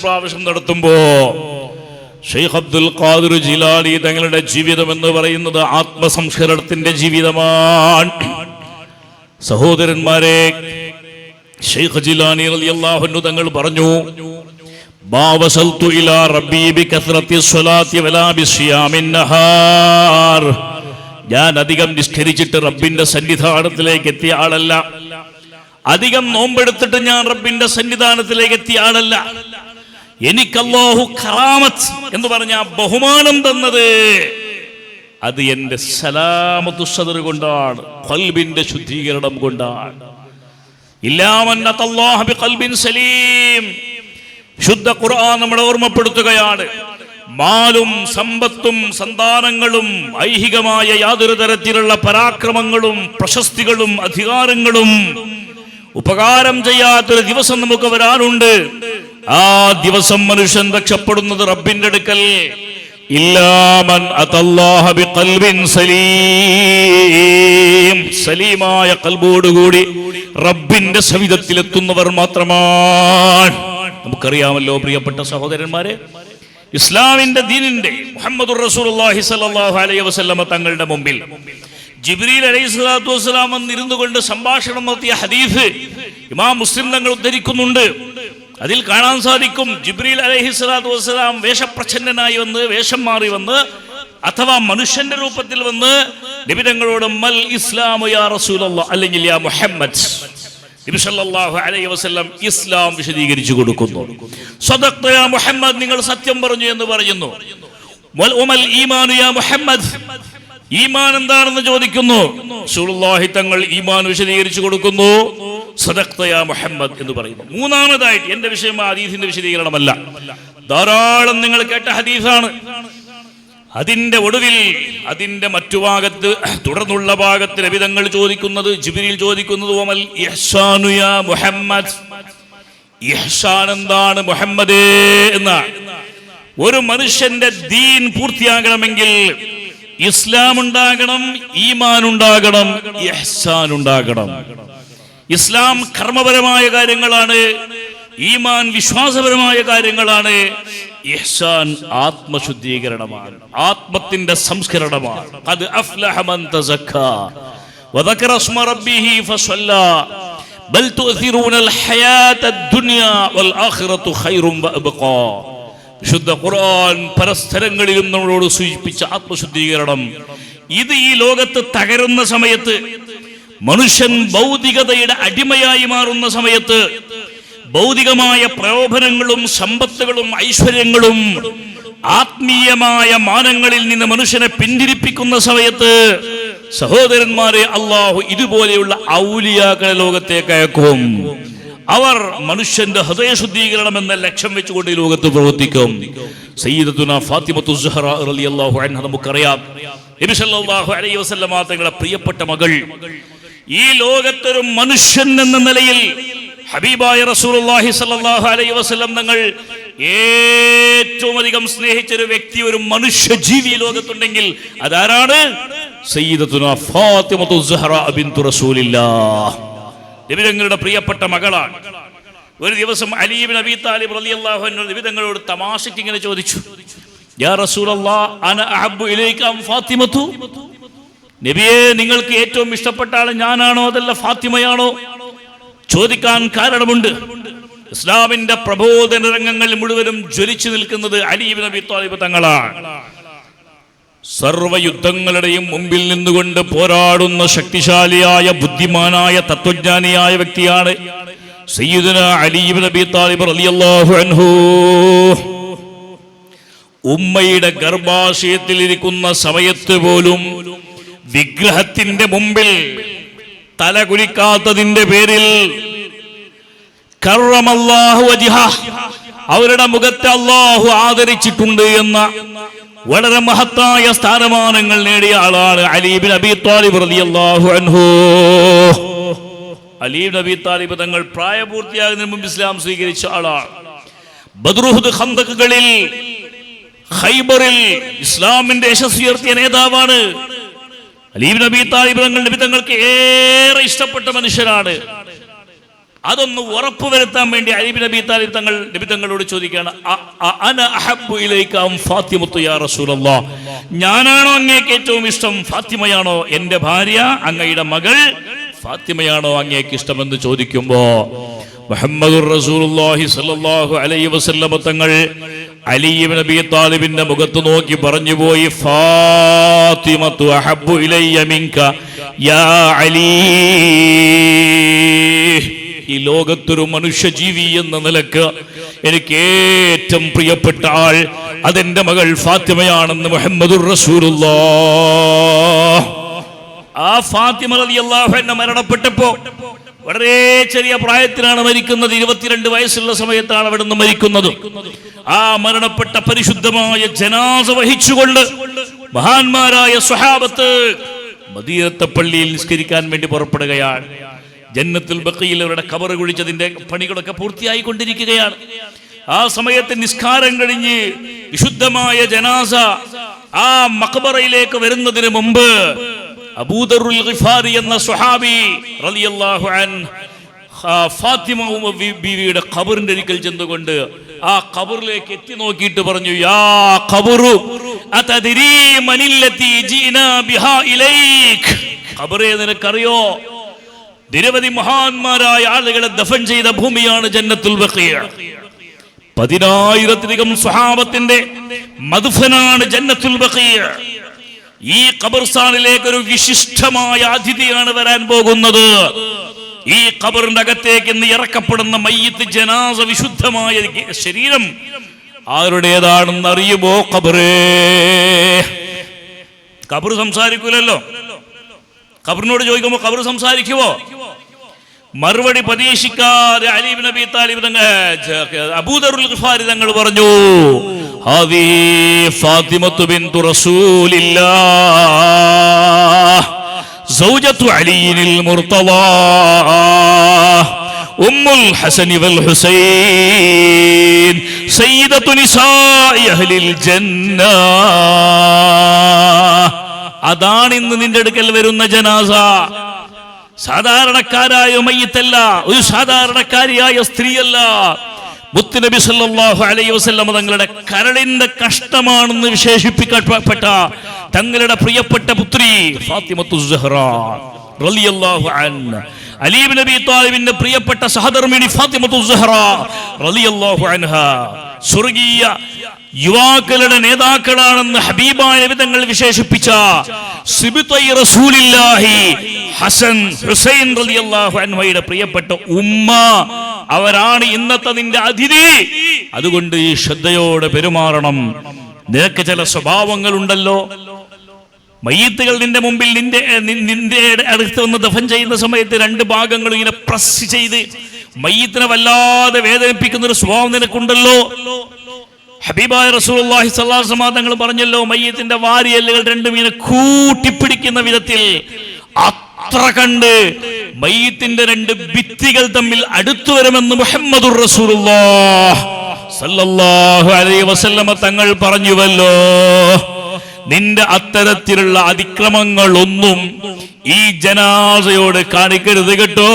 പ്രാവശ്യം നടത്തുമ്പോ ഷെയ്ഖ് അബ്ദുൽ ഖാദിർ ജിലാനി തങ്ങളുടെ ജീവിതം എന്ന് പറയുന്നത് ആത്മസംസ്കരണത്തിന്റെ ജീവിതമാണ്. സഹോദരന്മാരെ, ഷെയ്ഖ് ജിലാനി റളിയല്ലാഹു അൻഹു തങ്ങൾ പറഞ്ഞു, ബാവസൽതു ഇലാ റബ്ബി ബികസ്റത്തി സ്വലാത്തി വലാ ബിസിയാമിൻ നഹാർ. ഞാൻ അധികം നിസ്കരിച്ചിട്ട് റബ്ബിന്റെ സന്നിധാനത്തിലേക്ക് എത്തിയ ആളല്ല, അധികം നോമ്പെടുത്തിട്ട് ഞാൻ റബ്ബിന്റെ സന്നിധാനത്തിലേക്ക് എത്തിയ ആളല്ല. എനിക്ക് അല്ലാഹു കറാമത്ത് എന്ന് പറഞ്ഞ ബഹുമാനം തന്നത് അത് എന്റെ സലാമത്തു സദർ കൊണ്ടാണ്, ഖൽബിന്റെ ശുദ്ധീകരണം കൊണ്ടാണ്. ഇല്ലാ മൻ അത്തല്ലാഹു ബിഖൽബിൻ സലീം. ശുദ്ധ ഖുർആൻ നമ്മളെ ഓർമ്മപ്പെടുത്തുകയാണ്, മാലും സമ്പത്തും സന്താനങ്ങളും ഐഹികമായ യാതൊരു തരത്തിലുള്ള പരാക്രമങ്ങളും പ്രശസ്തികളും അധികാരങ്ങളും ഉപകാരം ചെയ്യാത്തൊരു ദിവസം നമുക്ക് വരാനുണ്ട്. ആ ദിവസം മനുഷ്യൻ രക്ഷപ്പെടുന്നത് റബ്ബിന്റെ അടുക്കൽ. ഇല്ലാ മൻ അത്തല്ലാഹ ബിഖൽബിൻ സലീം. സലീമായ ഖൽബോടുകൂടി റബ്ബിന്റെ സവിധത്തിലെത്തുന്നവർ മാത്രമാണ്. നമുക്കറിയാമല്ലോ പ്രിയപ്പെട്ട സഹോദരന്മാരെ, ഇസ്ലാമിന്റെ ദീനിന്റെ മുഹമ്മദുർ റസൂലുള്ളാഹി സ്വല്ലല്ലാഹു അലൈഹി വസല്ലമ തങ്ങളുടെ മുമ്പിൽ ജിബ്രീൽ അലൈഹിസ്സലാത്തു വസ്സലാം വന്നിരുന്നു കൊണ്ട് സംഭാഷണം നടത്തിയ ഹദീസ് ഇമാം മുസ്ലിം തങ്ങൾ ഉദ്ധരിക്കുന്നുണ്ട്. അതിൽ കാണാൻ സാധിക്കും, ജിബ്രീൽ അലൈഹിസ്സലാത്തു വസ്സലാം വേഷപ്രച്ഛന്നനായി വന്ന്, വേഷം മാറി വന്ന്, അഥവാ മനുഷ്യന്റെ രൂപത്തിൽ വന്ന് നബി തങ്ങളോട് മൽ ഇസ്ലാമു യാ റസൂലല്ലാഹ്, അല്ലെങ്കിൽ യാ മുഹമ്മദ്, നബി സല്ലല്ലാഹു അലൈഹി വസല്ലം ഇസ്ലാം വിശദീകരിച്ചു കൊടുക്കുന്നു. സദഖ്ത യാ മുഹമ്മദ്, നിങ്ങൾ സത്യം പറഞ്ഞു എന്ന് പറയുന്നു. വൽ ഉമൽ ഈമാനു യാ മുഹമ്മദ്, ഈമാൻ എന്താണെന്ന് ചോദിക്കുന്നു. റസൂലുള്ളാഹി തങ്ങൾ ഈമാൻ വിശദീകരിച്ചു കൊടുക്കുന്നു. സദഖ്ത യാ മുഹമ്മദ് എന്ന് പറയുന്നു. മൂന്നാമതായിട്ട്, എന്റെ വിഷയം ഹദീസിന്റെ വിശദീകരണമല്ല, ധാരാളം നിങ്ങൾ കേട്ട ഹദീസാണ്. അതിന്റെ ഒടുവിൽ, അതിന്റെ മറ്റു ഭാഗത്ത്, തുടർന്നുള്ള ഭാഗത്ത് നബി തങ്ങൾ ചോദിക്കുന്നത്, ജിബ്രീൽ ചോദിക്കുന്നത്, വമൽ ഇഹ്സാനു യാ മുഹമ്മദ്, ഇഹ്സാൻ എന്താണ് മുഹമ്മദേ എന്നാണ്. ഒരു മനുഷ്യന്റെ ദീൻ പൂർത്തിയാകണമെങ്കിൽ ഇസ്ലാം ഉണ്ടാകണം, ഈമാൻ ഉണ്ടാകണം, ഇഹ്സാൻ ഉണ്ടാകണം. ഇസ്ലാം കർമ്മപരമായ കാര്യങ്ങളാണ്, ഈമാൻ വിശ്വാസപരമായ കാര്യങ്ങളാണ്, ഇഹ്സാൻ ആത്മശുദ്ധീകരണമാണ്, ആത്മത്തിന്റെ സംസ്കരണമാണ്. ഖദ് അഫ്ലഹ മൻ തസക്കാ വദകറ സ്മ റബ്ബിഹി ഫസല്ലാ ബൽ തുഅ്സിറൂനൽ ഹയാത്തദ് ദുനിയാ വൽ ആഖിറതു ഖൈറുൻ വഅബ്ഖാ. വിശുദ്ധ ഖുർആൻ പരസ്പരങ്ങളിലും നമ്മളോട് സൂചിപ്പിച്ച ആത്മശുദ്ധീകരണം, ഇത് ഈ ലോകത്ത് തകരുന്ന സമയത്ത്, മനുഷ്യൻ ഭൗതികതയുടെ അടിമയായി മാറുന്ന സമയത്ത്, ഭൗതികമായ പ്രലോഭനങ്ങളും സമ്പത്തുകളും ഐശ്വര്യങ്ങളും ആത്മീയമായ മാനങ്ങളിൽ നിന്ന് മനുഷ്യനെ പിന്തിരിപ്പിക്കുന്ന സമയത്ത്, സഹോദരന്മാരെ, അല്ലാഹു ഇതുപോലെയുള്ള ഔലിയാക്കളെ ലോകത്തേക്ക് അയക്കും. അവർ മനുഷ്യന്റെ ഹൃദയശുദ്ധീകരണം എന്ന ലക്ഷ്യം വെച്ചുകൊണ്ട് ഈ ലോകത്ത് പ്രവർത്തിക്കും. സയ്യിദത്തുനാ ഫാത്തിമത്തു സുഹ്റ റളിയല്ലാഹു അൻഹ, നമുക്കറിയാം, നബി സല്ലല്ലാഹു അലൈഹി വസല്ലമ തങ്ങളുടെ പ്രിയപ്പെട്ട മകൾ. ഈ ലോകത്തൊരു മനുഷ്യൻ എന്ന നിലയിൽ ഹബീബായ റസൂലുള്ളാഹി സ്വല്ലല്ലാഹു അലൈഹി വസല്ലം തങ്ങൾ ഏറ്റവും അധികം സ്നേഹിച്ചൊരു വ്യക്തി, ഒരു മനുഷ്യ ജീവി ലോകത്തുണ്ടെങ്കിൽ അതാരാണ്? സയ്യിദത്തുനാ ഫാത്തിമത്തു സുഹ്റ ബിൻതു റസൂലില്ലാഹ്, നബി തങ്ങളുടെ പ്രിയപ്പെട്ട മകളാണ്. ഒരു ദിവസം അലി ഇബ്നു അബീ താലിബ് റളിയല്ലാഹു അൻഹു നബി തങ്ങളോട് തമാശയ്ക്ക് ഇങ്ങനെ ചോദിച്ചു, യാ റസൂലല്ലാഹ് അന അഹബ്ബു ഇലൈക അം ഫാത്തിമതു, നബിയെ, നിങ്ങൾക്ക് ഏറ്റവും ഇഷ്ടപ്പെട്ട ആൾ ഞാനാണോ അതല്ല ഫാത്തിമയാണോ? ചോദിക്കാൻ കാരണമുണ്ട്. ഇസ്ലാമിന്റെ പ്രബോധന രംഗങ്ങൾ മുഴുവനും ജ്വലിച്ചു നിൽക്കുന്നത് അലി ഇബ്നു അബീ താലിബ് തങ്ങളാണ്. സർവയുദ്ധങ്ങളുടെയും മുമ്പിൽ നിന്നുകൊണ്ട് പോരാടുന്ന ശക്തിശാലിയായ, ബുദ്ധിമാനായ, തത്വജ്ഞാനിയായ വ്യക്തിയാണ് സയ്യിദുനാ അലി ഇബ്നു അബീ താലിബ് റളിയല്ലാഹു അൻഹു. ഉമ്മയുടെ ഗർഭാശയത്തിൽ ഇരിക്കുന്ന സമയത്ത് പോലും വിഗ്രഹത്തിന്റെ മുമ്പിൽ തലകുനിക്കാത്തതിന്റെ പേരിൽ കറമല്ലാഹു വജ്ഹ, അവരുടെ മുഖത്തെ അല്ലാഹു ആദരിച്ചിട്ടുണ്ട് എന്ന വളരെ മഹത്തായ സ്ഥാനമാനങ്ങൾ നേടിയ ആളാണ് അലി ഇബ്നു അബീ താലിബ് റളിയല്ലാഹു അൻഹു. അലി ഇബ്നു അബീ താലിബ് തങ്ങൾ പ്രായപൂർത്തിയാകുന്നതിന് മുമ്പ് ഇസ്ലാം സ്വീകരിച്ച ആളാണ്. ബദ്റുഹുദ്, ഖന്തഖുകളിൽ, ഖൈബറിൽ ഇസ്ലാമിന്റെ യശസ്സുയർത്തിയ നേതാവാണ്. അലി ഇബ്നു അബീ താലിബ് തങ്ങൾ നബി തങ്ങൾക്ക് ഏറെ ഇഷ്ടപ്പെട്ട മനുഷ്യനാണ്. അതൊന്ന് ഉറപ്പുവരുത്താൻ വേണ്ടി അലി ബിൻ അബീ താലിബ് തങ്ങളോട് ചോദിക്കുകയാണ്, അന അഹബ്ബു ഇലൈക അം ഫാത്തിമത്തു യാ റസൂലല്ലാഹ്, ഞാനാണോ അങ്ങേക്ക് ഏറ്റവും ഇഷ്ടം, ഫാത്തിമയാണോ എൻ്റെ ഭാര്യ, അങ്ങയുടെ മകൾ ഫാത്തിമയാണോ അങ്ങേക്ക് ഇഷ്ടമെന്ന് ചോദിക്കുമ്പോ മുഹമ്മദുർ റസൂലുള്ളാഹി സ്വല്ലല്ലാഹു അലൈഹി വസല്ലം തങ്ങൾ അലി ഇബ്നു അബീ താലിബിന്റെ മുഖത്ത് നോക്കി പറഞ്ഞു പോയി, ഫാത്തിമത്തു അഹബ്ബു ഇലയ്യ മിൻക യാ അലി. ഈ ലോകത്തൊരു മനുഷ്യജീവി എന്ന നിലക്ക് എനിക്ക് ഏറ്റവും പ്രിയപ്പെട്ട ആൾ അതെന്റെ മകൾ ഫാത്തിമയാണെന്ന് മുഹമ്മദുർ റസൂലുള്ളാഹ്. ആ ഫാത്തിമ റളിയല്ലാഹു അൻഹ മരണപ്പെട്ടപ്പോ വളരെ ചെറിയ പ്രായത്തിലാണ് മരിക്കുന്നത്. 22 വയസ്സുള്ള സമയത്താണ് അവിടെ നിന്ന് മരിക്കുന്നത്. ആ മരണപ്പെട്ട പരിശുദ്ധമായ ജനാസ വഹിച്ചുകൊണ്ട് മഹാന്മാരായ സ്വഹാബത്ത് മദീനത്തെ പള്ളിയിൽ നിസ്കരിക്കാൻ വേണ്ടി പുറപ്പെടുകയാണ്. ജന്നത്തുൽ ബഖീൽ അവരുടെ ഖബർ കുഴിച്ചതിന്റെ പണികളൊക്കെ പൂർത്തിയായിക്കൊണ്ടിരിക്കുകയാണ്. ആ സമയത്ത് നിസ്കാരം കഴിഞ്ഞ് വിശുദ്ധമായ ജനാസ ആ മഖബറയിലേക്ക് വരുന്നതിന് മുമ്പ് അബൂദറുൽ ഗിഫാരി എന്ന സ്വഹാബി റളിയല്ലാഹു അൻഹു ഫാത്തിമ ബീവിയുടെ ഖബറിന്റെ അരികിൽ ചെന്നുകൊണ്ട് ആ ഖബറിലേക്ക് എത്തി നോക്കിയിട്ട് പറഞ്ഞു, യാ ഖബറു അതദ്രീ മനില്ലതി ജീനാ ബിഹാ ഇലൈക്. ഖബറേ, നിനക്കറിയോ നിരവധി മഹാന്മാരായ ആളുകളെ ദഫൻ ചെയ്ത ഭൂമിയാണ് ജന്നത്തുൽ ബഖീഅ. 10,000-ലധികം സ്വഹാബത്തിന്റെ മദ്ഫനാണ് ജന്നത്തുൽ ബഖീഅ. ഈ ഖബർസ്ഥാനിലേക്ക് ഒരു വിശിഷ്ടമായ അതിഥിയാണ് വരാൻ പോകുന്നത്. ഈ ഖബറിന്റെ അകത്തേക്ക് ഇന്ന് ഇറക്കപ്പെടുന്ന മയ്യിത്ത് ജനാസ വിശുദ്ധമായ ശരീരം ആരുടേതാണെന്ന് അറിയുമോ? ഖബറേ. ഖബർ സംസാരിക്കൂലല്ലോ. ഖബറിനോട് ചോദിക്കുമ്പോ ഖബർ സംസാരിക്കുവോ? മറുപടി പ്രതീക്ഷിക്കാതെ അലി ഇബ്നു അബീ താലിബ് അബൂദറുൽ ഗിഫാരി തങ്ങൾ പറഞ്ഞു, ഹാദി ഫാത്തിമത്തു ബിൻതു റസൂലില്ലാഹ് സൗജത്തു അലിയിൽ മുർത്തദാ ഉമ്മുൽ ഹസനി വൽ ഹുസൈൻ സയ്യിദത്തു നിസാഇ അഹ്ലിൽ ജന്ന. അതാണ് ഇന്ന് നിന്റെ അടുക്കൽ വരുന്ന ജനാസ. സാധാരണക്കാരായ മയ്യിത്തല്ല, ഒരു സാധാരണക്കാരിയായ സ്ത്രീയല്ല. മുത്തുനബി സല്ലല്ലാഹു അലൈഹി വസല്ലം തങ്ങളുടെ കരളിന്റെ കഷ്ടമാണെന്ന് വിശേഷിപ്പിക്കപ്പെട്ട തങ്ങളുടെ പ്രിയപ്പെട്ട പുത്രി ഫാത്തിമത്തു സുഹ്റ റളിയല്ലാഹു അൻഹ, അലി ഇബ്നു അബീ താലിബിന്റെ പ്രിയപ്പെട്ട സഹധർമ്മിണി ഫാത്തിമത്തു സുഹ്റ റളിയല്ലാഹു അൻഹ സ്വർഗീയ യുവാക്കളുടെ നേതാക്കളാണെന്ന് ഹബീബായ നബി തങ്ങൾ വിശേഷിപ്പിച്ച സിബ്തൈ റസൂലില്ലാഹി ഹസൻ ഹുസൈൻ റളിയല്ലാഹു അൻഹയുടെ പ്രിയപ്പെട്ട ഉമ്മ അവരാണ് ഇന്നത്തെ നിന്റെ അതിഥി. അതുകൊണ്ട് ഈ ശ്രദ്ധയോടെ പെരുമാറണം. നിനക്ക് ചില സ്വഭാവങ്ങൾ ഉണ്ടല്ലോ. മയ്യിത്തുകൾ നിന്റെ മുമ്പിൽ നിന്റെ അടുത്ത് വന്ന് ദഫൻ ചെയ്യുന്ന സമയത്ത് 2 ഭാഗങ്ങളും ഇങ്ങനെ പ്രസ് ചെയ്ത് മയ്യിത്തിനെ വല്ലാതെ വേദനിപ്പിക്കുന്ന ഒരു സ്വഭാവം നിനക്കുണ്ടല്ലോ. ഹബീബായ റസൂലുള്ളാഹി സ്വല്ലല്ലാഹു അലൈഹി വസല്ലം തങ്ങൾ പറഞ്ഞല്ലോ, മയ്യിത്തിന്റെ വാരിയെല്ലുകൾ 2 ഇങ്ങനെ കൂട്ടിപ്പിടിക്കുന്ന വിധത്തിൽ അത്ര കണ്ട് മയ്യിത്തിന്റെ 2 ഭിത്തികൾ തമ്മിൽ അടുത്തു വരുമെന്ന് മുഹമ്മദുർ റസൂലുള്ളാഹി സ്വല്ലല്ലാഹു അലൈഹി വസല്ലം തങ്ങൾ പറഞ്ഞുവല്ലോ. നിന്റെ അത്തരത്തിലുള്ള അതിക്രമങ്ങളൊന്നും ഈ ജനാസയോട് കാണിക്കരുത് കേട്ടോ.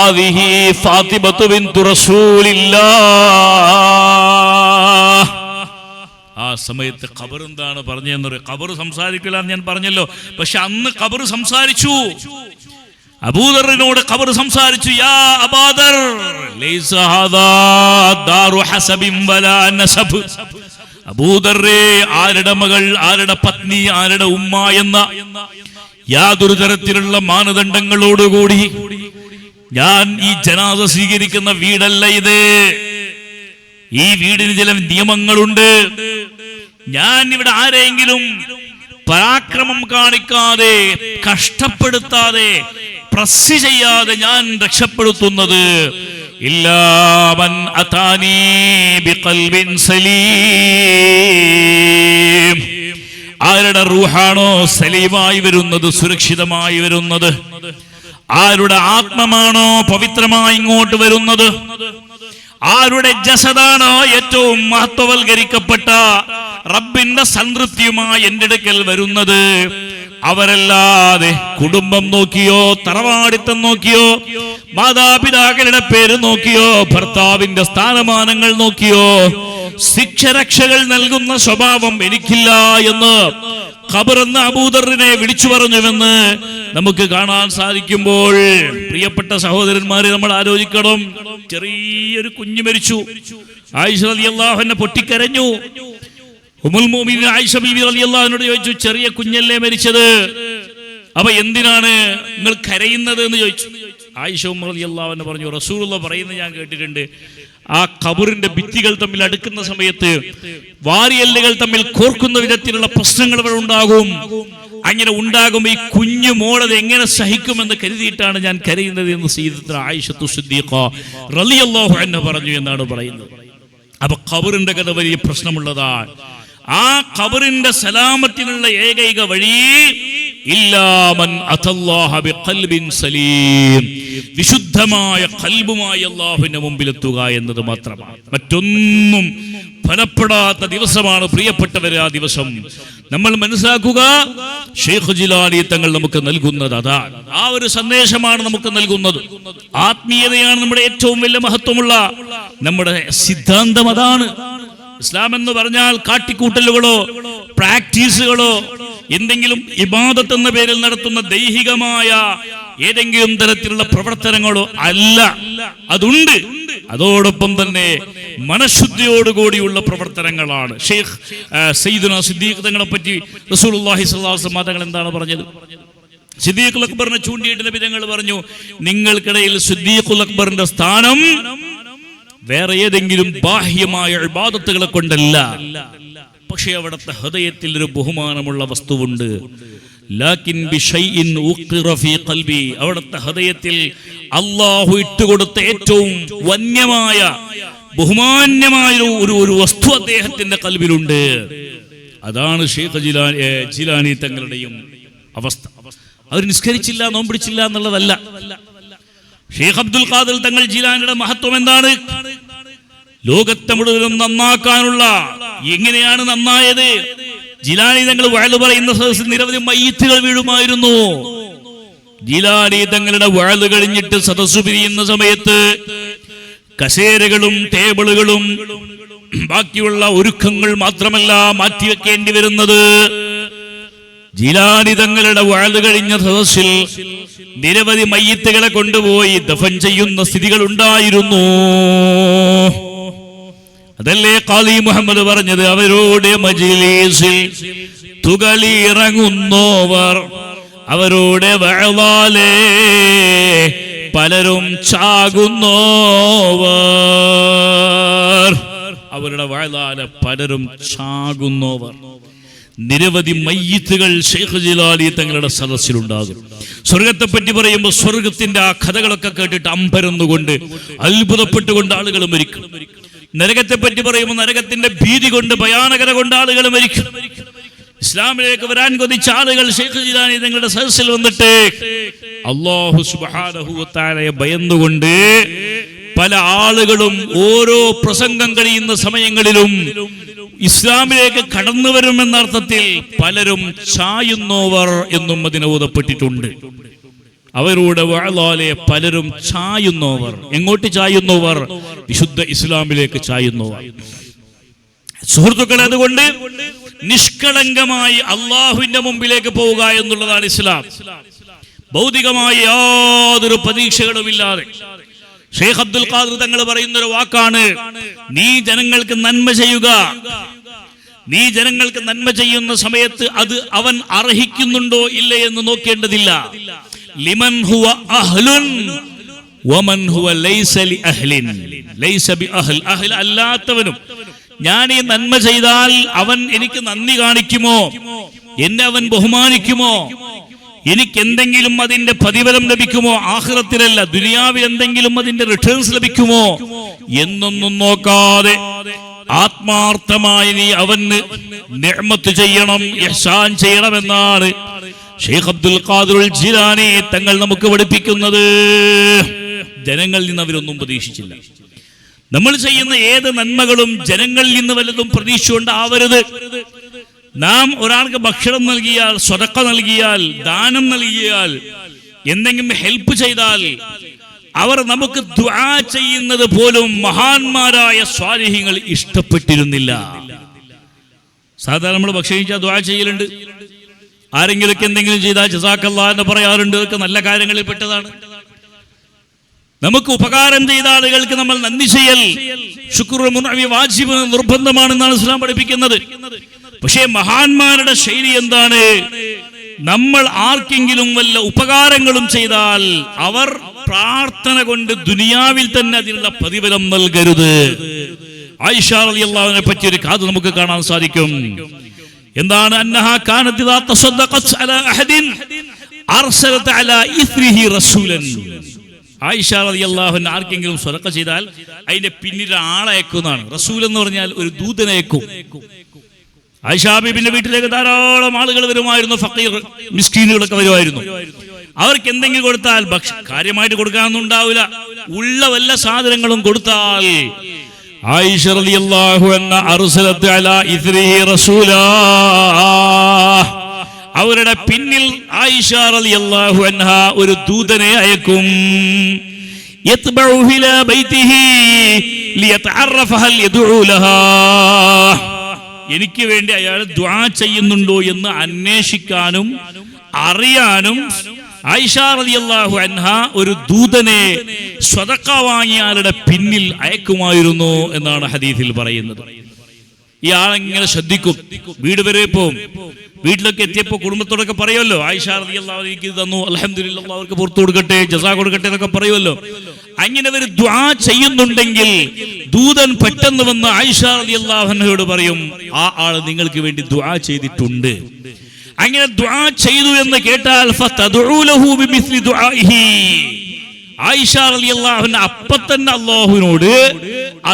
ആദിഹി ഫാത്തിമത്തു ബിൻതു റസൂലില്ലാഹ്. ആ സമയത്ത് ഖബർ എന്താണ് പറഞ്ഞതെന്നൊരു ഖബർ സംസാരിക്കില്ല ഞാൻ പറഞ്ഞല്ലോ. പക്ഷെ അന്ന് ഖബർ സംസാരിച്ചു. അബൂദറിനോട് ഖബർ സംസാരിച്ചു, യാ അബൂദർ ലൈസ ഹാദാ ദാറു ഹസബിൻ വലാ നസബ്. അബൂദറേ, ആരുടെ മകൾ, ആരുടെ പത്നി, ആരുടെ ഉമ്മ എന്ന യാതൊരു തരത്തിലുള്ള മാനദണ്ഡങ്ങളോടുകൂടി ഞാൻ ഈ ജനാസ സ്വീകരിക്കുന്ന വീടല്ല ഇത്. ഈ വീടിന് ചില നിയമങ്ങളുണ്ട്. ഞാൻ ഇവിടെ ആരെങ്കിലും പരാക്രമം കാണിക്കാതെ, കഷ്ടപ്പെടുത്താതെ, പ്രസ് ചെയ്യാതെ ഞാൻ രക്ഷപ്പെടുത്തുന്നത് ഇല്ലാ മൻ അതാനി ബിഖൽബിൻ സലീം. ആരുടെ റൂഹാണോ സലീമായി വരുന്നത്, സുരക്ഷിതമായി വരുന്നത്, ആരുടെ ആത്മമാണോ പവിത്രമായി ഇങ്ങോട്ട് വരുന്നത്, ആരുടെ ജസദാണോ ഏറ്റവും മഹത്വവൽക്കരിക്കപ്പെട്ട റബ്ബിന്റെ സംതൃപ്തിയുമായി എന്റെ അടുക്കൽ വരുന്നത്, അവരല്ലാതെ കുടുംബം നോക്കിയോ, തറവാടിത്തം നോക്കിയോ, മാതാപിതാക്കളുടെ പേര് നോക്കിയോ, ഭർത്താവിന്റെ സ്ഥാനമാനങ്ങൾ നോക്കിയോ ശിക്ഷരക്ഷകൾ നൽകുന്ന സ്വഭാവം എനിക്കില്ല എന്ന് ഖബറെന്ന അബൂദറിനെ വിളിച്ചു പറഞ്ഞുവെന്ന് നമുക്ക് കാണാൻ സാധിക്കുമ്പോൾ, പ്രിയപ്പെട്ട സഹോദരന്മാരെ, നമ്മൾ ആലോചിക്കണം. ചെറിയൊരു കുഞ്ഞു മരിച്ചു. ആയിഷ റളിയല്ലാഹു അൻഹ പൊട്ടിക്കരഞ്ഞു. ഉമ്മുൽ മുഅ്മിനീൻ ആയിഷ ബീവി റളിയല്ലാഹു അൻഹയോട് ചോദിച്ചു, ചെറിയ കുഞ്ഞല്ലേ മരിച്ചത്, അപ്പൊ എന്തിനാണ് നിങ്ങൾ കരയുന്നത് എന്ന് ചോദിച്ചു. ആയിഷ ഉമ്മ റളിയല്ലാഹു അൻഹ പറഞ്ഞു, റസൂലുള്ളാഹി പറയുന്നത് ഞാൻ കേട്ടിട്ടുണ്ട്, ആ ഖബറിന്റെ ഭിത്തികൾ തമ്മിൽ അടുക്കുന്ന സമയത്ത് വാരിയല്ലുകൾ തമ്മിൽ കോർക്കുന്ന വിധത്തിലുള്ള പ്രശ്നങ്ങൾ അവിടെ ഉണ്ടാകും. അങ്ങനെ ഉണ്ടാകുമ്പോൾ ഈ കുഞ്ഞു മോളത് എങ്ങനെ സഹിക്കുമെന്ന് കരുതിയിട്ടാണ് ഞാൻ കരയുന്നത് എന്ന് സയ്യിദത്തുന ആയിഷത്തു സിദ്ദീഖ റളിയല്ലാഹു അൻഹ പറഞ്ഞു എന്നാണ് പറയുന്നത്. അപ്പൊ ഖബറിന്റെ കഥ വലിയ പ്രശ്നമുള്ളതാണ്. ആ ഖബറിന്റെ സലാമത്തിനുള്ള ഏകൈക വഴി ഇല്ലാമൻ അത്തല്ലാഹ ബിഖൽബിൻ സലീം, വിശുദ്ധമായ ഖൽബുമായി അല്ലാഹുവിന്റെ മുമ്പിലെത്തുക എന്നത് മാത്രമാണ്. മറ്റൊന്നും ഫലപ്പെടാത്ത ദിവസമാണ് പ്രിയപ്പെട്ടവരെ ആ ദിവസം. നമ്മൾ മനസ്സിലാക്കുക, ഷെയ്ഖ് ജിലാനി തങ്ങൾ നമുക്ക് നൽകുന്നത് അതാണ്. ആ ഒരു സന്ദേശമാണ് നമുക്ക് നൽകുന്നത്. ആത്മീയതയാണ് നമ്മുടെ ഏറ്റവും വലിയ മഹത്വമുള്ള നമ്മുടെ സിദ്ധാന്തം. അതാണ് ഇസ്ലാം എന്ന് പറഞ്ഞാൽ കാട്ടിക്കൂട്ടലുകളോ പ്രാക്ടീസുകളോ എന്തെങ്കിലും ഇബാദത്ത് എന്ന പേരിൽ നടത്തുന്ന ദൈഹികമായ ഏതെങ്കിലും തരത്തിലുള്ള പ്രവർത്തനങ്ങളോ അല്ല. അതുണ്ട്, അതോടൊപ്പം തന്നെ മനഃശുദ്ധിയോടുകൂടിയുള്ള പ്രവർത്തനങ്ങളാണ്. ഷെയ്ഖ് സയ്യിദുനാ സിദ്ദീഖ് തങ്ങളെ പറ്റി റസൂലുള്ളാഹി സ്വല്ലല്ലാഹു അലൈഹി വസല്ലം തങ്ങൾ എന്താണ് പറഞ്ഞത്? സിദ്ദീഖുൽ അക്ബറിനെ ചൂണ്ടിയിട്ട് നബി തങ്ങൾ പറഞ്ഞു, നിങ്ങൾക്കിടയിൽ സിദ്ദീഖുൽ അക്ബറിന്റെ സ്ഥാനം വേറെ ഏതെങ്കിലും ബാഹ്യമായ ഇബാദത്തുകളെ കൊണ്ടല്ല, പക്ഷേ അവിടുത്തെ ഹൃദയത്തിൽ ഒരു ബഹുമാനമുള്ള വസ്തുവുണ്ട്. ലാകിൻ ബിശൈഇൻ ഉഖിറ ഫീ ഖൽബി, അവിടുത്തെ ഹൃദയത്തിൽ അല്ലാഹു ഇട്ടുകൊടുത്ത ഏറ്റവും വന്യമായ ബഹുമാന്യമായ ഒരു വസ്തു അദ്ദേഹത്തിന്റെ ഖൽബിലുണ്ട്. അതാണ് ഷെയ്ഖ് ജിലാനി തങ്ങളുടെയും അവസ്ഥ. അവർ നിസ്കരിച്ചില്ല, നോമ്പിടിച്ചില്ല എന്നുള്ളതല്ല. ഷെയ്ഖ് അബ്ദുൽ ഖാദിർ തങ്ങൾ ജിലാനിയുടെ മഹത്വം എന്താണ്? ലോകത്തെ മുഴുവനും നന്നാക്കാനുള്ള, എങ്ങനെയാണ് നന്നായത്? ജിലാനി തങ്ങൾ വഅദ് പറയുന്ന സദസ്സിൽ നിരവധി മയ്യിത്തുകൾ വീഴുമായിരുന്നു. ജിലാനി തങ്ങളുടെ വഅദ് കഴിഞ്ഞിട്ട് സദസ്സ് പിരിയുന്ന സമയത്ത് കസേരകളും ടേബിളുകളും ബാക്കിയുള്ള ഒരുക്കങ്ങൾ മാത്രമല്ല മാറ്റിവെക്കേണ്ടി വരുന്നത്. ജിലാനി തങ്ങളുടെ വഅദ് കഴിഞ്ഞ സദസ്സിൽ നിരവധി മയ്യിത്തുകളെ കൊണ്ടുപോയി ദഫൻ ചെയ്യുന്ന സ്ഥിതികൾ ഉണ്ടായിരുന്നു. അതല്ലേ ഖാദി മുഹമ്മദ് പറഞ്ഞത്, അവരോട് മജ്ലിസിൽ തുകളിയിറങ്ങുന്നോവർ, അവരോട് വഅദാലേ പലരും ചാകുന്നോവർ, അവരുടെ വഅദാലേ പലരും ചാകുന്നോവർ. നിരവധി മയ്യിത്തുകൾ ഷെയ്ഖ് ജിലാനി തങ്ങളുടെ സദസ്സിലുണ്ടാകും. സ്വർഗത്തെ പറ്റി പറയുമ്പോൾ സ്വർഗത്തിന്റെ ആ കഥകളൊക്കെ കേട്ടിട്ട് അമ്പരന്നുകൊണ്ട് അത്ഭുതപ്പെട്ടുകൊണ്ട് ആളുകൾ മരിക്കും. നരകത്തെ പറ്റി പറയുമ്പോൾ നരകത്തിന്റെ ഭീതി കൊണ്ട്, ഭയാനകത കൊണ്ട് ആളുകൾ മരിക്കും. ഇസ്ലാമിലേക്ക് വരാൻ കൊതിച്ച ആളുകൾ ഷെയ്ഖ് ജിലാനി തങ്ങളുടെ സദസ്സിൽ വന്നിട്ട് അല്ലാഹു സുബ്ഹാനഹു വ തആലയെ ഭയന്നുകൊണ്ട് പല ആളുകളും ഓരോ പ്രസംഗം കഴിയുന്ന സമയങ്ങളിലും ഇസ്ലാമിലേക്ക് കടന്നു വരുമെന്ന അർത്ഥത്തിൽ പലരും ചായുന്നോവർ എന്നും അതിന് ഓതപ്പെട്ടിട്ടുണ്ട്. അവരുടെ വഅദാലെ പലരും ചായുന്നോവർ. എങ്ങോട്ട് ചായുന്നോവർ? വിശുദ്ധ ഇസ്ലാമിലേക്ക് ചായുന്നോവർ. സുഹൃത്തുക്കളെ, അതുകൊണ്ട് നിഷ്കളങ്കമായി അള്ളാഹുവിന്റെ മുമ്പിലേക്ക് പോവുക എന്നുള്ളതാണ് ഇസ്ലാം. ഭൗതികമായ യാതൊരു പ്രതീക്ഷകളുമില്ലാതെ ഷെയ്ഖ് അബ്ദുൽ ഖാദിർ തങ്ങൾ പറയുന്ന ഒരു വാക്കാണ്, നീ ജനങ്ങൾക്ക് നന്മ ചെയ്യുക. നീ ജനങ്ങൾക്ക് നന്മ ചെയ്യുന്ന സമയത്ത് അത് അവൻ അർഹിക്കുന്നുണ്ടോ ഇല്ലേ എന്ന് നോക്കേണ്ടതില്ല. ലിമൻ ഹുവ അഹ്ലുൻ വമൻ ഹുവ ലൈസ ലി അഹ്ലിൻ, ലൈസ ബി അഹ്ൽ, അഹ്ൽ അല്ലാത്തവനും ഞാൻ ഈ നന്മ ചെയ്താൽ അവൻ എനിക്ക് നന്ദി കാണിക്കുമോ, എന്നെ അവൻ ബഹുമാനിക്കുമോ, എനിക്ക് എന്തെങ്കിലും അതിന്റെ പ്രതിഫലം ലഭിക്കുമോ, ആഖിറത്തിലല്ല ദുനിയാവിൽ എന്തെങ്കിലും അതിന്റെ റിട്ടേൺസ് ലഭിക്കുമോ എന്നൊന്നും നോക്കാതെ ആത്മാർത്ഥമായി നീ അവന് നിഅ്മത്ത് ചെയ്യണം, ഇഹ്സാൻ ചെയ്യണമെന്നാണ് ഷെയ്ഖ് അബ്ദുൽ ഖാദിർ ജിലാനി തങ്ങൾ നമുക്ക് പഠിപ്പിക്കുന്നത്. ജനങ്ങളിൽ നിന്ന് അവരൊന്നും പ്രതീക്ഷിച്ചില്ല. നമ്മൾ ചെയ്യുന്ന ഏത് നന്മകളും ജനങ്ങളിൽ നിന്ന് വല്ലതും പ്രതീക്ഷിച്ചുകൊണ്ടാവരുത്. നാം ഒരാൾക്ക് ഭക്ഷണം നൽകിയാൽ, സ്വതക്ക നൽകിയാൽ, ദാനം നൽകിയാൽ, എന്തെങ്കിലും ഹെൽപ്പ് ചെയ്താൽ അവർ നമുക്ക് ദുആ ചെയ്യുന്നത് പോലും മഹാന്മാരായ സ്വാലിഹീങ്ങൾ ഇഷ്ടപ്പെട്ടിരുന്നില്ല. സാധാരണ നമ്മൾ ഭക്ഷണിച്ചാൽ ദുആ ചെയ്യലുണ്ട്, ആരെങ്കിലൊക്കെ എന്തെങ്കിലും ചെയ്താൽ ജസാക്കല്ലാഹ് എന്ന് പറയാറുണ്ട്. ഇതൊക്കെ നല്ല കാര്യങ്ങളിൽ പെട്ടതാണ്. നമുക്ക് ഉപകാരം ചെയ്ത ആളുകൾക്ക് നമ്മൾ നന്ദി ചെയ്യൽ ശുക്ർ മുൻഅവി വാജിബ് നിർബന്ധമാണെന്നാണ് ഇസ്ലാം പഠിപ്പിക്കുന്നത്. പക്ഷേ മഹാന്മാരുടെ ശൈലി എന്താണ്? നമ്മൾ ആർക്കെങ്കിലും വല്ല ഉപകാരങ്ങളും ചെയ്താൽ അവർ പ്രാർത്ഥന കൊണ്ട് ദുനിയാവിൽ തന്നെ അതിനുള്ള പ്രതിഫലം നൽകരുത്. ആയിഷ റളിയല്ലാഹുവിനെ പറ്റി ഒരു കഥ നമുക്ക് കാണാൻ സാധിക്കും. എന്താണ്? അന്നഹാ കാനത് ഇദാ തസദ്ദഖത് അലാ അഹദിൻ അർസലത് അലാ ഇസ്രിഹി റസൂലൻ. ആയിഷ റളിയല്ലാഹു അൻഹ ആർക്കെങ്കിലും സ്വതക്ക ചെയ്താൽ അതിന്റെ പിന്നിൽ ആളയക്കുന്നതാണ്. റസൂൽ എന്ന് പറഞ്ഞാൽ ഒരു ദൂതനയക്കും. ആയിഷ ബീബിന്റെ വീട്ടിലേക്ക് ധാരാളം ആളുകൾ വരുമായിരുന്നു. ഫഖീർ മിസ്കീനുകളൊക്കെ വരുമായിരുന്നു. അവർക്ക് എന്തെങ്കിലും കൊടുത്താൽ കാര്യമായിട്ട് കൊടുക്കാനൊന്നും ഉണ്ടാവില്ല, ഉള്ള വല്ല സാധനങ്ങളും കൊടുത്താൽ ആയിഷ റളിയല്ലാഹു അൻഹ അർസലത് അലാ ഇസ്രിഹി റസൂലാ, അവരുടെ പിന്നിൽ ആയിഷ റളിയല്ലാഹു അൻഹ ഒരു ദൂതനെ അയക്കും. യത്ബഉ ഇലാ ബൈതിഹി ലിയതഅറഫ ഹൽ യദ്ഉ ലഹാ, എനിക്ക് വേണ്ടി അയാൾ ദുആ ചെയ്യുന്നുണ്ടോ എന്ന് അന്വേഷിക്കാനും അറിയാനും ആയിഷ റളിയല്ലാഹു അൻഹ ഒരു ദൂതനെ സ്വതക്ക വാങ്ങിയാളുടെ പിന്നിൽ അയക്കുമായിരുന്നു എന്നാണ് ഹദീസിൽ പറയുന്നത്. ഈ ആളെങ്ങനെ ശ്രദ്ധിക്കും, വീട് വരെ പോവും. വീട്ടിലൊക്കെ എത്തിയപ്പോൾ കുടുംബത്തോടൊക്കെ പറയുമല്ലോ, ആയിഷ റളിയല്ലാഹു അൻഹ എനിക്ക് തന്നു, അൽഹംദുലില്ലാഹ് അല്ലാഹ് അവർക്ക് പുറത്തു കൊടുക്കട്ടെ, ജസാ കൊടുക്കട്ടെ എന്നൊക്കെ പറയുമല്ലോ. അങ്ങനെ ഒരു ദുആ ചെയ്യുന്നുണ്ടെങ്കിൽ ദൂതൻ പെട്ടെന്ന് വന്ന് ആയിഷ റളിയല്ലാഹു അൻഹയോട് പറയും, ആ ആൾ നിങ്ങൾക്ക് വേണ്ടി ദുആ ചെയ്തിട്ടുണ്ട്. അങ്ങനെ ദുആ ചെയ്തു എന്ന് കേട്ടാൽ ഫതദഉ ലഹു ബിമിസ്ലി ദുആഇഹി, ആയിഷ റളിയല്ലാഹു അൻഹ അപ്പത്തന്നെ അല്ലാഹുവിനോട്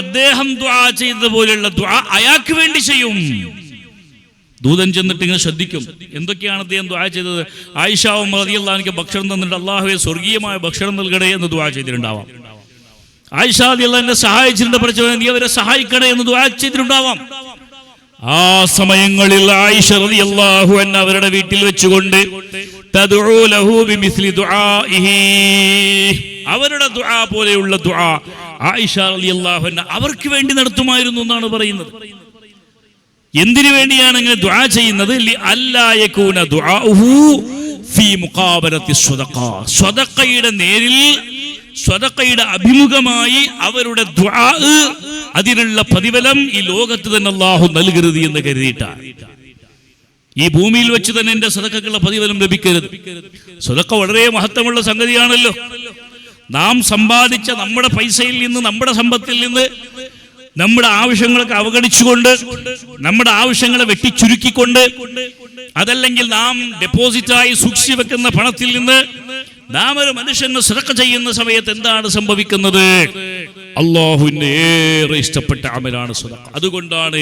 അദ്ദേഹം ദുആ ചെയ്തതുപോലെയുള്ള ദുആ അയാൾക്ക് വേണ്ടി ചെയ്യും. ദൂതൻ ചെന്നിട്ട് ഇങ്ങനെ ശ്രദ്ധിക്കും, എന്തൊക്കെയാണ് അദ്ദേഹം ദുആ ചെയ്തത്. ആയിഷ റളിയല്ലാഹു അൻഹ ഭക്ഷണം തന്നിട്ട് അല്ലാഹുവേ സ്വർഗീയമായ ഭക്ഷണം നൽകണേ എന്ന് ദുആ ചെയ്തിട്ടുണ്ടാവാം. ആയിഷ റളിയല്ലാഹു അൻഹ സഹായിച്ചിട്ടുണ്ട്, പഠിച്ചവനെ നീ അവരെ സഹായിക്കണേ എന്ന് ദുആ ചെയ്തിട്ടുണ്ടാവാം. ആ സമയങ്ങളിൽ ആയിഷ റളിയല്ലാഹു അൻഹ അവരുടെ വീട്ടിൽ വെച്ചുകൊണ്ട് തദ്ഉ ലഹു ബിമിസ്ലി ദുആഇഹി, അവരുടെ ദുആ പോലെയുള്ള ദുആ ആയിഷ റളിയല്ലാഹു അൻഹ അവർക്ക് വേണ്ടി നടത്തുമായിരുന്നു എന്നാണ് പറയുന്നത്. എന്തിനു വേണ്ടിയാണ് ഇങ്ങനെ ദുആ ചെയ്യുന്നത്? അല്ലാ യകൂന ദുആഉഹു ഫീ മുഖാബലത്തി സ്വദഖ, സ്വദഖയുടെ നേരിൽ, സ്വദഖയുടെ അഭിമുഖമായി അവരുടെ ദുആ, അതിനുള്ള പ്രതിഫലം ഈ ലോകത്ത് തന്നെ അല്ലാഹു നൽകരുത് എന്ന് കരുതിയിട്ടാണ്. ഈ ഭൂമിയിൽ വെച്ച് തന്നെ എന്റെ സ്വദഖക്കുള്ള പ്രതിഫലം ലഭിക്കരുത്. സ്വദഖ വളരെ മഹത്വമുള്ള സംഗതിയാണല്ലോ. നാം സമ്പാദിച്ച നമ്മുടെ പൈസയിൽ നിന്ന്, നമ്മുടെ സമ്പത്തിൽ നിന്ന് നമ്മുടെ ആവശ്യങ്ങളൊക്കെ അവഗണിച്ചുകൊണ്ട്, നമ്മുടെ ആവശ്യങ്ങളെ വെട്ടിച്ചുരുക്കിക്കൊണ്ട്, അതല്ലെങ്കിൽ നാം ഡെപ്പോസിറ്റായി സൂക്ഷിച്ചു വെക്കുന്ന പണത്തിൽ നിന്ന് നാം ഒരു മനുഷ്യന് സദഖ ചെയ്യുന്ന സമയത്ത് എന്താണ് സംഭവിക്കുന്നത്? അല്ലാഹുവിന് ഏറെ ഇഷ്ടപ്പെട്ട അമലാണ് സദഖ. അതുകൊണ്ടാണ്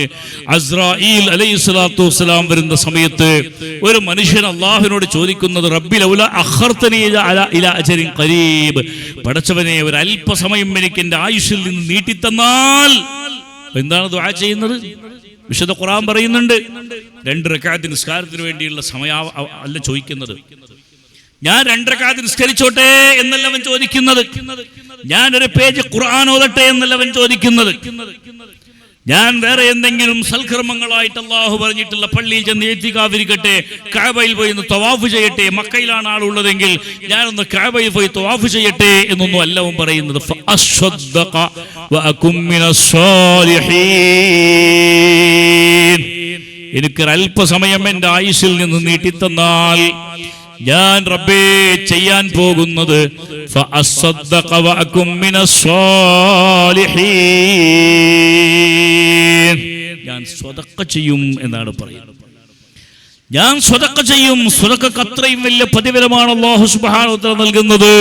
അസ്രായീൽ അലൈഹിസ്സലാത്തു വസ്സലാം വരുന്ന സമയത്ത് ഒരു മനുഷ്യൻ അല്ലാഹുവിനോട് ചോദിക്കുന്നത്, റബ്ബി ലൗലാ അഖർതനി ഇലാ അജരിൻ ഖരീബ്, പടച്ചവനെ ഒരു അല്പസമയം എനിക്ക് എന്റെ ആയുസ്സിൽ നിന്ന് നീട്ടിത്തന്നാൽ. എന്താണ് ദുആ ചെയ്യുന്നത്? വിശുദ്ധ ഖുർആൻ പറയുന്നുണ്ട്, 2 റക്അത്ത് നിസ്കാരത്തിന് വേണ്ടിയുള്ള സമയം അല്ല ചോദിക്കുന്നത്. ഞാൻ 2 റക്അത്ത് നിസ്കരിച്ചോട്ടെ എന്നല്ല അവൻ ചോദിക്കുന്നത്. ഞാൻ ഒരു പേജ് ഖുർആൻ ഓതട്ടെ എന്നല്ല അവൻ ചോദിക്കുന്നത്. ഞാൻ വേറെ എന്തെങ്കിലും സൽക്കർമ്മങ്ങളായിട്ട് അല്ലാഹു പറഞ്ഞിട്ടുള്ള പള്ളിയിൽ ചെന്ന് ഇത്തികാഫിരിക്കട്ടെ, കഅബയിൽ പോയി ഒന്ന് തവാഫ് ചെയ്യട്ടെ, മക്കയിലാണ് ആളുള്ളതെങ്കിൽ ഞാനൊന്ന് കഅബയിൽ പോയി തവാഫ് ചെയ്യട്ടെ എന്നൊന്നും അല്ല അവൻ പറയുന്നത്. ഫഅസ്വദ്ദഖ വഅകും മിനസ് സാലിഹീൻ, എനിക്കൊരല്പസമയം എൻ്റെ ആയുസ്സിൽ നിന്ന് നീട്ടിത്തന്നാൽ ഞാൻ റബ്ബേ ചെയ്യാൻ പോകുന്നത് ഫഅസ്സദ്ദഖ വഅകും മിനസ് സാലിഹീൻ, ഞാൻ സ്വതക്ക ചെയ്യും എന്നാണ് പറയുന്നത്. ഞാൻ സ്വതക്ക ചെയ്യും. സ്വതക്കക്ക് അത്രയും വലിയ പ്രതിഫലമാണ് അല്ലാഹു സുബ്ഹാനഹു വ തആല നൽകുന്നത്.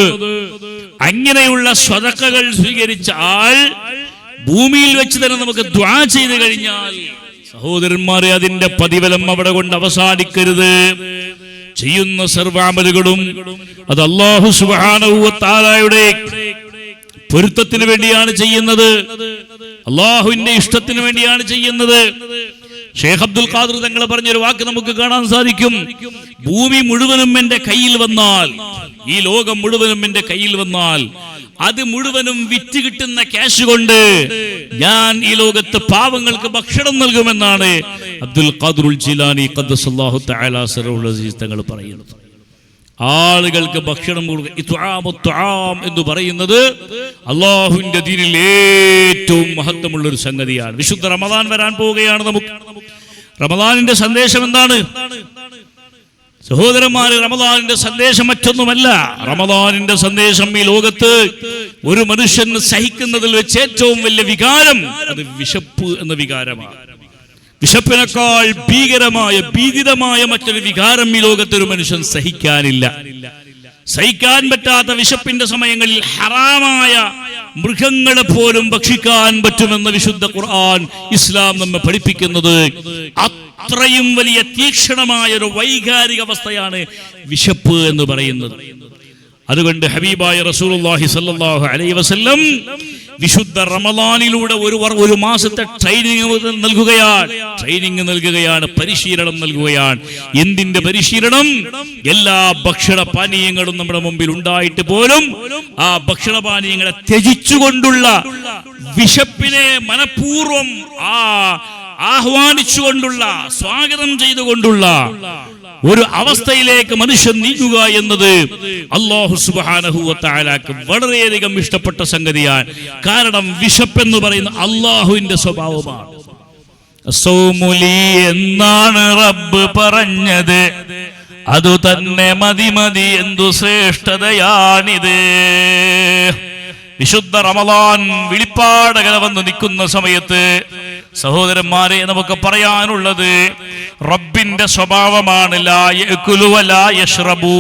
അങ്ങനെയുള്ള സ്വതക്കകൾ സ്വീകരിച്ച ആൾ ഭൂമിയിൽ വെച്ച് തന്നെ നമുക്ക് ദുആ ചെയ്തു കഴിഞ്ഞാൽ, സഹോദരന്മാരെ, അതിന്റെ പ്രതിഫലം അവിടെ കൊണ്ട് അവസാനിക്കരുത്. ചെയ്യുന്ന സർവ്വാമലുകളും അത് അല്ലാഹു സുബ്ഹാനഹു വ തആലയുടെ പൊരുത്തത്തിന് വേണ്ടിയാണ് ചെയ്യുന്നത്, അല്ലാഹുവിന്റെ ഇഷ്ടത്തിന് വേണ്ടിയാണ് ചെയ്യുന്നത്. ഷേഖ് അബ്ദുൽ ഖാദിർ തങ്ങൾ പറഞ്ഞൊരു വാക്ക് നമുക്ക് കാണാൻ സാധിക്കും. ഭൂമി മുഴുവനും എന്റെ കയ്യിൽ വന്നാൽ, ഈ ലോകം മുഴുവനും എന്റെ കയ്യിൽ വന്നാൽ, അത് മുഴുവനും വിറ്റ് കിട്ടുന്ന ക്യാഷ് കൊണ്ട് ഞാൻ ഈ ലോകത്ത് പാവങ്ങൾക്ക് ഭക്ഷണം നൽകുമെന്നാണ് അബ്ദുൽ ഖാദിറുൽ ജീലാനി ഖദ്ദസല്ലാഹു തആല സിറഹുൽ അസീസ് തങ്ങൾ പറയുന്നത്. ആളുകൾക്ക് ഭക്ഷണം കൊടുക്കുക എന്ന് പറയുന്നത് അള്ളാഹുവിന്റെ ദീനിൽ ഏറ്റവും മഹത്വമുള്ള ഒരു സംഗതിയാണ്. വിശുദ്ധ റമദാൻ വരാൻ പോവുകയാണ്. നമുക്ക് റമദാനിന്റെ സന്ദേശം എന്താണ് സഹോദരന്മാരെ? റമദാനിന്റെ സന്ദേശം മറ്റൊന്നുമല്ല. റമദാനിന്റെ സന്ദേശം ഈ ലോകത്ത് ഒരു മനുഷ്യന് സഹിക്കുന്നതിൽ വെച്ച് ഏറ്റവും വലിയ വികാരം അത് വിശപ്പ് എന്ന വികാരമാണ്. വിശപ്പിനേക്കാൾ ഭീകരമായ ഭീതിതമായ മറ്റൊരു വികാരം ഈ ലോകത്ത് ഒരു മനുഷ്യൻ സഹിക്കാനില്ല. സഹിക്കാൻ പറ്റാത്ത വിശപ്പിന്റെ സമയങ്ങളിൽ ഹറാമായ മൃഗങ്ങളെ പോലും ഭക്ഷിക്കാൻ പറ്റുമെന്ന് വിശുദ്ധ ഖുർആൻ ഇസ്ലാം നമ്മെ പഠിപ്പിക്കുന്നത്. അത്രയും വലിയ തീക്ഷണമായ ഒരു വൈകാരിക അവസ്ഥയാണ് വിശപ്പ് എന്ന് പറയുന്നത്. അതുകൊണ്ട് ഹബീബായ റസൂലുള്ളാഹി സ്വല്ലല്ലാഹു അലൈഹി വസല്ലം വിശുദ്ധ റമദാനിലൂടെ ഒരു മാസത്തെ ട്രെയിനിങ് നൽകുകയാണ്, പരിശീലനം നൽകുകയാണ്. എന്തിന്റെ പരിശീലനം? എല്ലാ ഭക്ഷണ പാനീയങ്ങളും നമ്മുടെ മുമ്പിൽ ഉണ്ടായിട്ട് പോലും ആ ഭക്ഷണ പാനീയങ്ങളെ ത്യജിച്ചുകൊണ്ടുള്ള, വിശപ്പിനെ മനഃപൂർവ്വം ആഹ്വാനിച്ചുകൊണ്ടുള്ള, സ്വാഗതം ചെയ്തുകൊണ്ടുള്ള ഒരു അവസ്ഥയിലേക്ക് മനുഷ്യൻ നീങ്ങുക എന്നത് അല്ലാഹു സുബ്ഹാനഹു വ തആലക്ക് വളരെയധികം ഇഷ്ടപ്പെട്ട സംഗതിയാണ്. കാരണം വിശപ്പെന്ന് പറയുന്ന അല്ലാഹുവിന്റെ സ്വഭാവമാണ്. സൗമുലി എന്നാണ് റബ്ബ് പറഞ്ഞത്, അതു തന്നെ മതി മതി എന്തു ശ്രേഷ്ഠതയാണിത്. വിശുദ്ധ റമദാൻ വിളിപ്പാടകല വന്ന് നിൽക്കുന്ന സമയത്ത് സഹോദരന്മാരെ നമുക്ക് പറയാനുള്ളത് റബ്ബിന്റെ സ്വഭാവമാണ്. ലാ യഅ്കുലു വലാ യശ്റബൂ.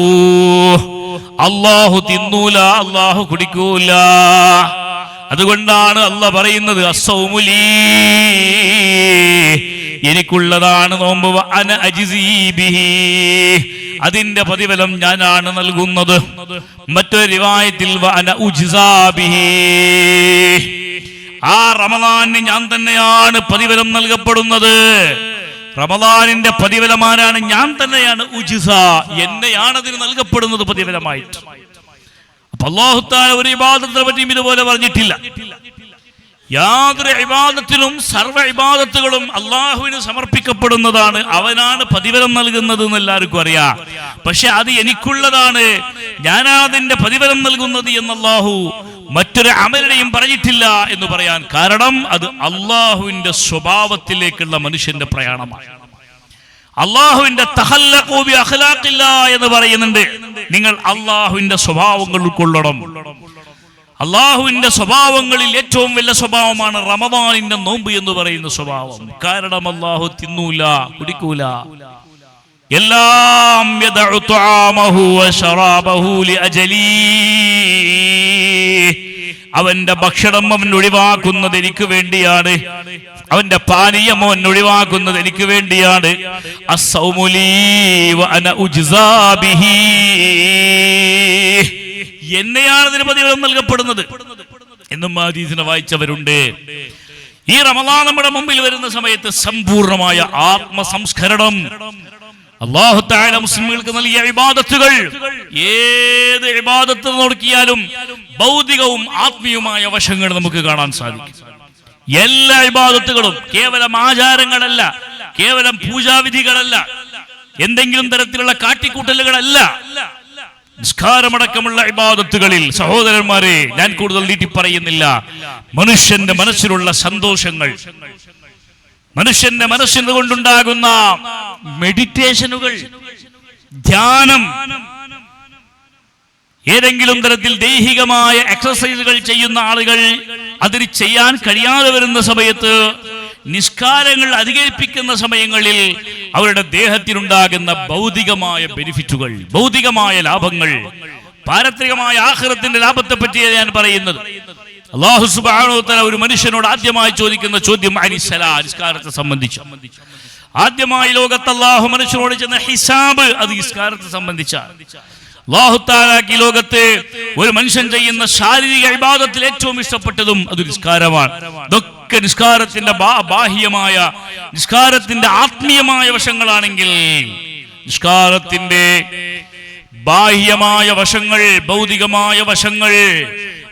അല്ലാഹു തിന്നൂല, അല്ലാഹു കുടിക്കൂല. അതുകൊണ്ടാണ് അല്ലാഹ് പറയുന്നത് അസ്സൗമുലീ, എനിക്കുള്ളതാണ് നോമ്പ്, അന അജ്സീ ബിഹി, അതിന്റെ പ്രതിഫലം ഞാനാണ് നൽകുന്നത്. മറ്റൊരു റിവായത്തിൽ അന ഉജ്സാ ബിഹി, ആ റമദാനിന് ഞാൻ തന്നെയാണ് പ്രതിഫലം നൽകപ്പെടുന്നത്. റമദാനിന്റെ പ്രതിഫലമാരാണ്? ഞാൻ തന്നെയാണ്. ഉജ്സ, എന്നെയാണ് അതിന് നൽകപ്പെടുന്നത് പ്രതിഫലമായിട്ട്. അപ്പൊ അല്ലാഹു തആല ഒരു ഇബാദത്തിനെ പറ്റിയും ഇതുപോലെ പറഞ്ഞിട്ടില്ല. യാതൊരു ഇബാദത്തിനും സർവ്വ ഇബാദത്തുകളും അള്ളാഹുവിന് സമർപ്പിക്കപ്പെടുന്നതാണ്. അവനാണ് പ്രതിഫലം നൽകുന്നത് എന്ന് എല്ലാവർക്കും അറിയാം. പക്ഷെ അത് എനിക്കുള്ളതാണ്, ഞാനതിന്റെ പ്രതിഫലം നൽകുന്നത് എന്ന് അല്ലാഹു മറ്റൊരു അമലിനെയും പറഞ്ഞിട്ടില്ല എന്ന് പറയാൻ കാരണം അത് അള്ളാഹുവിന്റെ സ്വഭാവത്തിലേക്കുള്ള മനുഷ്യന്റെ പ്രയാണമാണ്. അള്ളാഹുവിന്റെ തഖല്ലഖൂ ബി അഖ്ലാഖില്ലാഹ് എന്ന് പറയുന്നുണ്ട്. നിങ്ങൾ അള്ളാഹുവിന്റെ സ്വഭാവങ്ങൾ ഉൾക്കൊള്ളണം. അള്ളാഹുവിന്റെ സ്വഭാവങ്ങളിൽ ഏറ്റവും വലിയ സ്വഭാവമാണ് റമദാനിന്റെ നോമ്പ് എന്ന് പറയുന്ന സ്വഭാവം. കാരണം അള്ളാഹു തിന്നൂല, കുടിക്കൂല. എല്ലാം യദഉ തുആമഹു വശറാബഹു ലിഅജലി, അവന്റെ ഭക്ഷണം അവൻ ഒഴിവാക്കുന്നത് എനിക്ക് വേണ്ടിയാണ്, അവന്റെ പാനീയം അവൻ ഒഴിവാക്കുന്നത് എനിക്ക് വേണ്ടിയാണ്. അസ്സൗമുലീ വഅന ഉജ്സാ ബിഹി, എന്നെയാണ് അതിന് പ്രതിഫലം നൽകപ്പെടുന്നത് എന്നും ഹദീസിനെ വായിച്ചവരുണ്ട്. ഈ റമദാൻ നമ്മുടെ മുമ്പിൽ വരുന്ന സമയത്ത് സമ്പൂർണമായ ആത്മസംസ്കരണം അല്ലാഹു തആല മുസ്ലിമുകൾക്ക് നൽകിയ ഇബാദത്തുകൾ, ഏത് ഇബാദത്ത് നോക്കിയാലും ഭൗതികവും ആത്മീയവുമായ വശങ്ങൾ നമുക്ക് കാണാൻ സാധിക്കും. എല്ലാ ഇബാദത്തുകളും കേവലം ആചാരങ്ങളല്ല, കേവലം പൂജാവിധികളല്ല, എന്തെങ്കിലും തരത്തിലുള്ള കാട്ടിക്കൂട്ടലുകളല്ല. നിസ്കാരമടക്കമുള്ള ഇബാദത്തുകളിൽ സഹോദരന്മാരെ, ഞാൻ കൂടുതൽ നീട്ടി പറയുന്നില്ല, മനുഷ്യന്റെ മനസ്സിലുള്ള സന്തോഷങ്ങൾ, മനുഷ്യന്റെ മനസ്സിന് കൊണ്ടുണ്ടാകുന്ന മെഡിറ്റേഷനുകൾ, ധ്യാനം, ഏതെങ്കിലും തരത്തിൽ ദൈഹികമായ എക്സസൈസുകൾ ചെയ്യുന്ന ആളുകൾ അതിന് ചെയ്യാൻ കഴിയാതെ വരുന്ന സമയത്ത്, നിസ്കാരങ്ങൾ അധികരിപ്പിക്കുന്ന സമയങ്ങളിൽ അവരുടെ ദേഹത്തിനുണ്ടാകുന്ന ഭൗതികമായ ബെനിഫിറ്റുകൾ, ഭൗതികമായ ലാഭങ്ങൾ, പാരത്രികമായ ആഖിറത്തിന്റെ ലാഭത്തെ പറ്റിയാണ് ഞാൻ പറയുന്നത്. അല്ലാഹു സുബ്ഹാനഹു വ തആല ഒരു മനുഷ്യനോട് ആദ്യമായി ചോദിക്കുന്ന ചോദ്യം അനിസ്സലാ, നിസ്കാരത്തെ സംബന്ധിച്ച്. ആദ്യമായി ലോകത്ത് അല്ലാഹു മനുഷ്യനോട് ചെന്ന ഹിസാബ് അത് നിസ്കാരത്തെ സംബന്ധിച്ചാണ്. അല്ലാഹു തആലക്ക് ഈ ലോകത്ത് ഒരു മനുഷ്യൻ ചെയ്യുന്ന ശാരീരിക ഇബാദത്തിൽ ഏറ്റവും ഇഷ്ടപ്പെട്ടതും അത് നിസ്കാരമാണ്. ഇതൊക്കെ അതൊക്കെ നിസ്കാരത്തിന്റെ ബാഹ്യമായ, നിസ്കാരത്തിന്റെ ആത്മീയമായ വശങ്ങളാണെങ്കിൽ, നിസ്കാരത്തിന്റെ ബാഹ്യമായ വശങ്ങൾ, ഭൗതികമായ വശങ്ങൾ,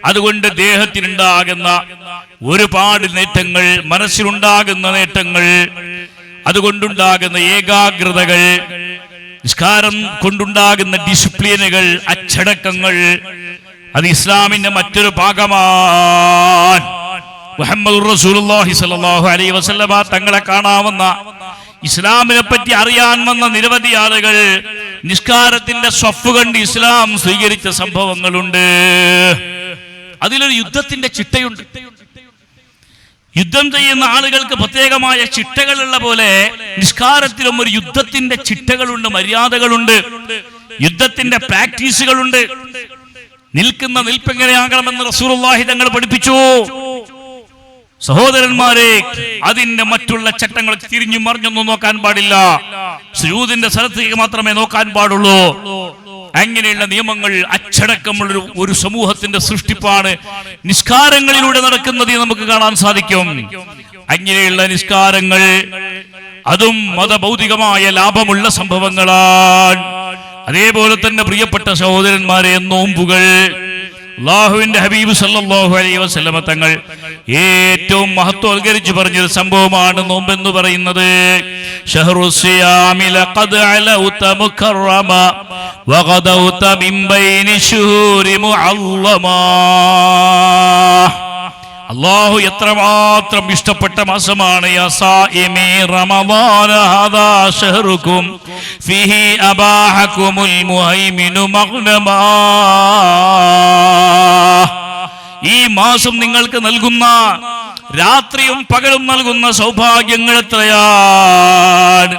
അതുകൊണ്ട് ദേഹത്തിനുണ്ടാകുന്ന ഒരുപാട് നേട്ടങ്ങൾ, മനസ്സിലുണ്ടാകുന്ന നേട്ടങ്ങൾ, അതുകൊണ്ടുണ്ടാകുന്ന ഏകാഗ്രതകൾ, നിസ്കാരം കൊണ്ടുണ്ടാകുന്ന ഡിസിപ്ലിനുകൾ, അച്ചടക്കങ്ങൾ, അത് ഇസ്ലാമിന്റെ മറ്റൊരു ഭാഗമാണ്. മുഹമ്മദുർ റസൂലുള്ളാഹി സ്വല്ലല്ലാഹു അലൈഹി വസല്ലമ തങ്ങളെ കാണാവുന്ന, ഇസ്ലാമിനെ പറ്റി അറിയാൻ വന്ന നിരവധി ആളുകൾ നിസ്കാരത്തിന്റെ സ്വഫ് കണ്ട് ഇസ്ലാം സ്വീകരിച്ച സംഭവങ്ങളുണ്ട്. അതിലൊരു യുദ്ധത്തിന്റെ ചിട്ടയുണ്ട്. യുദ്ധം ചെയ്യുന്ന ആളുകൾക്ക് പ്രത്യേകമായ ചിട്ടകളുള്ള പോലെ നിസ്കാരത്തിലും ഒരു യുദ്ധത്തിന്റെ ചിട്ടകളുണ്ട്, മര്യാദകളുണ്ട്, യുദ്ധത്തിന്റെ പ്രാക്ടീസുകളുണ്ട്. നിൽക്കുന്ന നിൽപ്പെങ്ങനെയാകണമെന്ന് റസൂലുള്ളാഹി തങ്ങൾ പഠിപ്പിച്ചു. സഹോദരന്മാരെ, അതിന്റെ മറ്റുള്ള ചട്ടങ്ങൾ തിരിഞ്ഞു മറിഞ്ഞൊന്നും നോക്കാൻ പാടില്ല. സുജൂദിന്റെ സ്ഥലത്തേക്ക് മാത്രമേ നോക്കാൻ പാടുള്ളൂ. അങ്ങനെയുള്ള നിയമങ്ങൾ, അച്ചടക്കമുള്ള ഒരു സമൂഹത്തിന്റെ സൃഷ്ടിപ്പാണ് നിസ്കാരങ്ങളിലൂടെ നടക്കുന്നത് നമുക്ക് കാണാൻ സാധിക്കും. അങ്ങനെയുള്ള നിസ്കാരങ്ങൾ അതും മതഭൗതികമായ ലാഭമുള്ള സംഭവങ്ങളാണ്. അതേപോലെ തന്നെ പ്രിയപ്പെട്ട സഹോദരന്മാരെ, നോമ്പുകൾ അല്ലാഹുവിന്റെ ഹബീബ് സല്ലല്ലാഹു അലൈഹി വസല്ലമ തങ്ങൾ ഏറ്റവും മഹത്വവൽക്കരിച്ച് പറഞ്ഞൊരു സംഭവമാണ് നോമ്പെന്ന് പറയുന്നത്. ശഹ്റു സിയാമി ലഖദ് അലൗത മുകറമ വഗദൗത മിൻ ബൈനി ശുഹൂരി മുഅല്ലമാ. അല്ലാഹു എത്രമാത്രം ഇഷ്ടപ്പെട്ട മാസമാണ്. യാ സായിമി റമദാന ഹാദാ ശഹ്റുകും ഫീഹി അബാഹകുമുൽ മുഹൈമിനു മഗ്നമാ. ഈ മാസം നിങ്ങൾക്ക് നൽകുന്ന, രാത്രിയും പകലും നൽകുന്ന സൗഭാഗ്യങ്ങൾ എത്രയാണ്.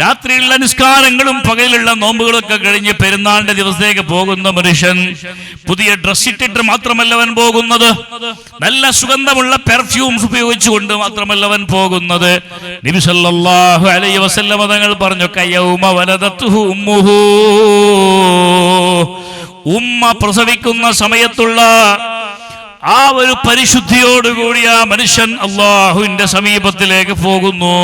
രാത്രിയുള്ള നിസ്കാരങ്ങളും പകലുള്ള നോമ്പുകളൊക്കെ കഴിഞ്ഞ് പെരുന്നാളിന്റെ ദിവസത്തേക്ക് പോകുന്ന മനുഷ്യൻ പുതിയ ഡ്രസ് ഇട്ടിട്ട് മാത്രമല്ല അവൻ പോകുന്നത്, നല്ല സുഗന്ധമുള്ള പെർഫ്യൂംസ് ഉപയോഗിച്ചുകൊണ്ട് മാത്രമല്ല അവൻ പോകുന്നത്. നബി സല്ലല്ലാഹു അലൈഹി വസല്ലമ തങ്ങൾ പറഞ്ഞു, കയൗമ വലദത്തുഹു ഉമ്മുഹു. ഉമ്മ പ്രസവിക്കുന്ന സമയത്തുള്ള ആ ഒരു പരിശുദ്ധിയോടുകൂടി ആ മനുഷ്യൻ അല്ലാഹുവിന്റെ സമീപത്തിലേക്ക് പോകുന്നു.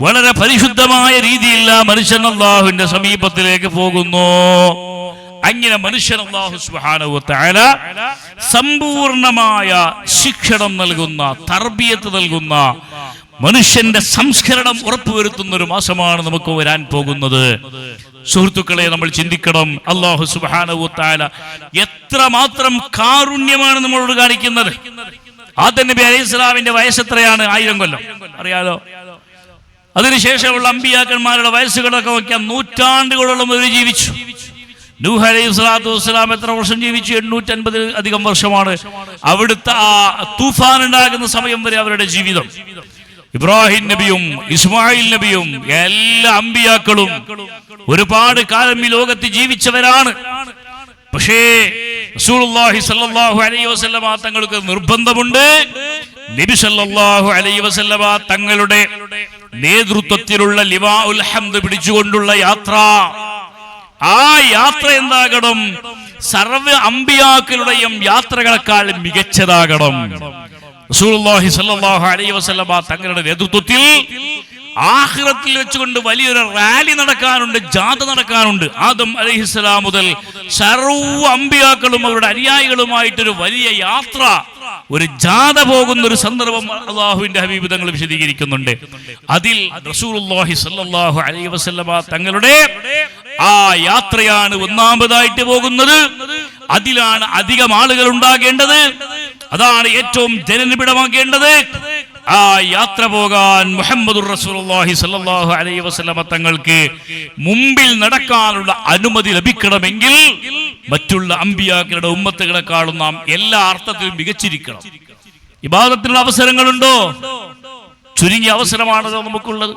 വളരെ പരിശുദ്ധമായ രീതിയിൽ ആ മനുഷ്യൻ അല്ലാഹുവിന്റെ സമീപത്തിലേക്ക് പോകുന്നു. അങ്ങനെ മനുഷ്യൻ അല്ലാഹു സുബ്ഹാനഹു വ തആല സമ്പൂർണമായ ശിക്ഷണം നൽകുന്ന, തർബിയത്ത് നൽകുന്ന, മനുഷ്യന്റെ സംസ്കരണം ഉറപ്പുവരുത്തുന്ന ഒരു മാസമാണ് നമുക്ക് വരാൻ പോകുന്നത്. സുഹൃത്തുക്കളെ, നമ്മൾ ചിന്തിക്കണം, അല്ലാഹു സുബ്ഹാനഹു വ തആല എത്രമാത്രം കാരുണ്യമാണ് നമ്മളോട് കാണിക്കുന്നത്. ആദം നബി അലൈഹിസ്സലാമിന്റെ വയസ്സ് എത്രയാണ്? 1000 കൊല്ലം, അറിയാലോ. അതിനുശേഷമുള്ള അമ്പിയാക്കന്മാരുടെ വയസ്സുകളൊക്കെ നോക്കിയാൽ നൂറ്റാണ്ടുകളോളം അവർ ജീവിച്ചു. നൂഹ് അലൈഹി സ്വലാത്തു വസ്സലാം എത്ര വർഷം ജീവിച്ചു? 850 അധികം വർഷമാണ്. അവിടുത്തെ ആ തൂഫാൻ ഉണ്ടാകുന്ന സമയം വരെ അവരുടെ ജീവിതം. ഇബ്രാഹിം നബിയും ഇസ്മായിൽ നബിയും എല്ലാ അമ്പിയാക്കളും ഒരുപാട് കാലം ഈ ലോകത്ത് ജീവിച്ചവരാണ്. പക്ഷേ റസൂലുള്ളാഹി സ്വല്ലല്ലാഹു അലൈഹി വസല്ലമ തങ്ങൾക്ക് നിർബന്ധമുണ്ട്. നബി സല്ലല്ലാഹു അലൈഹി വസല്ലമ തങ്ങളുടെ നേതൃത്വത്തിലുള്ള ലിവാഉൽ ഹംദ് പിടിച്ചുകൊണ്ടുള്ള യാത്ര, ആ യാത്ര എന്താകണം? സർവ്വ അമ്പിയാക്കളുടെയും യാത്രകളെക്കാൾ മികച്ചതാകണം. റസൂലുള്ളാഹി സ്വല്ലല്ലാഹു അലൈഹി വസല്ലമ തങ്ങളുടെ നേതൃത്വത്തിൽ ആഖിറത്തിൽ വെച്ചുകൊണ്ട് വലിയൊരു റാലി നടക്കാനുണ്ട്, ജാഥ നടക്കാനുണ്ട്. ആദം അലൈഹിസ്സലാം മുതൽ സർവ്വ അമ്പിയാക്കളും അവരുടെ അനുയായികളുമായിട്ടൊരു വലിയ യാത്ര, ഒരു ജാഥ പോകുന്ന ഒരു സന്ദർഭം അല്ലാഹുവിന്റെ ഹബീബ് തങ്ങൾ വിശദീകരിക്കുന്നുണ്ട്. അതിൽ റസൂലുള്ളാഹി സ്വല്ലല്ലാഹു അലൈഹി വസല്ലമ തങ്ങളുടെ ആ യാത്രയാണ് ഒന്നാമതായിട്ട് പോകുന്നത്. അതിലാണ് അധികം ആളുകൾ ഉണ്ടാകേണ്ടത്, അതാണ് ഏറ്റവും ജനനിബിഡമാകേണ്ടത്. ആ യാത്ര പോകാൻ മുഹമ്മദുർ റസൂലുള്ളാഹി സ്വല്ലല്ലാഹു അലൈഹി വസല്ലമ തങ്ങൾക്ക് മുമ്പിൽ നടക്കാനുള്ള അനുമതി ലഭിക്കണമെങ്കിൽ മറ്റുള്ള അമ്പിയാക്കളുടെ ഉമ്മത്തുകളെക്കാളും നാം എല്ലാ അർത്ഥത്തിലും മികച്ചിരിക്കണം. ഇബാദത്തിനുള്ള അവസരങ്ങളുണ്ടോ? ചുരുങ്ങിയ അവസരമാണല്ലോ നമുക്കുള്ളത്.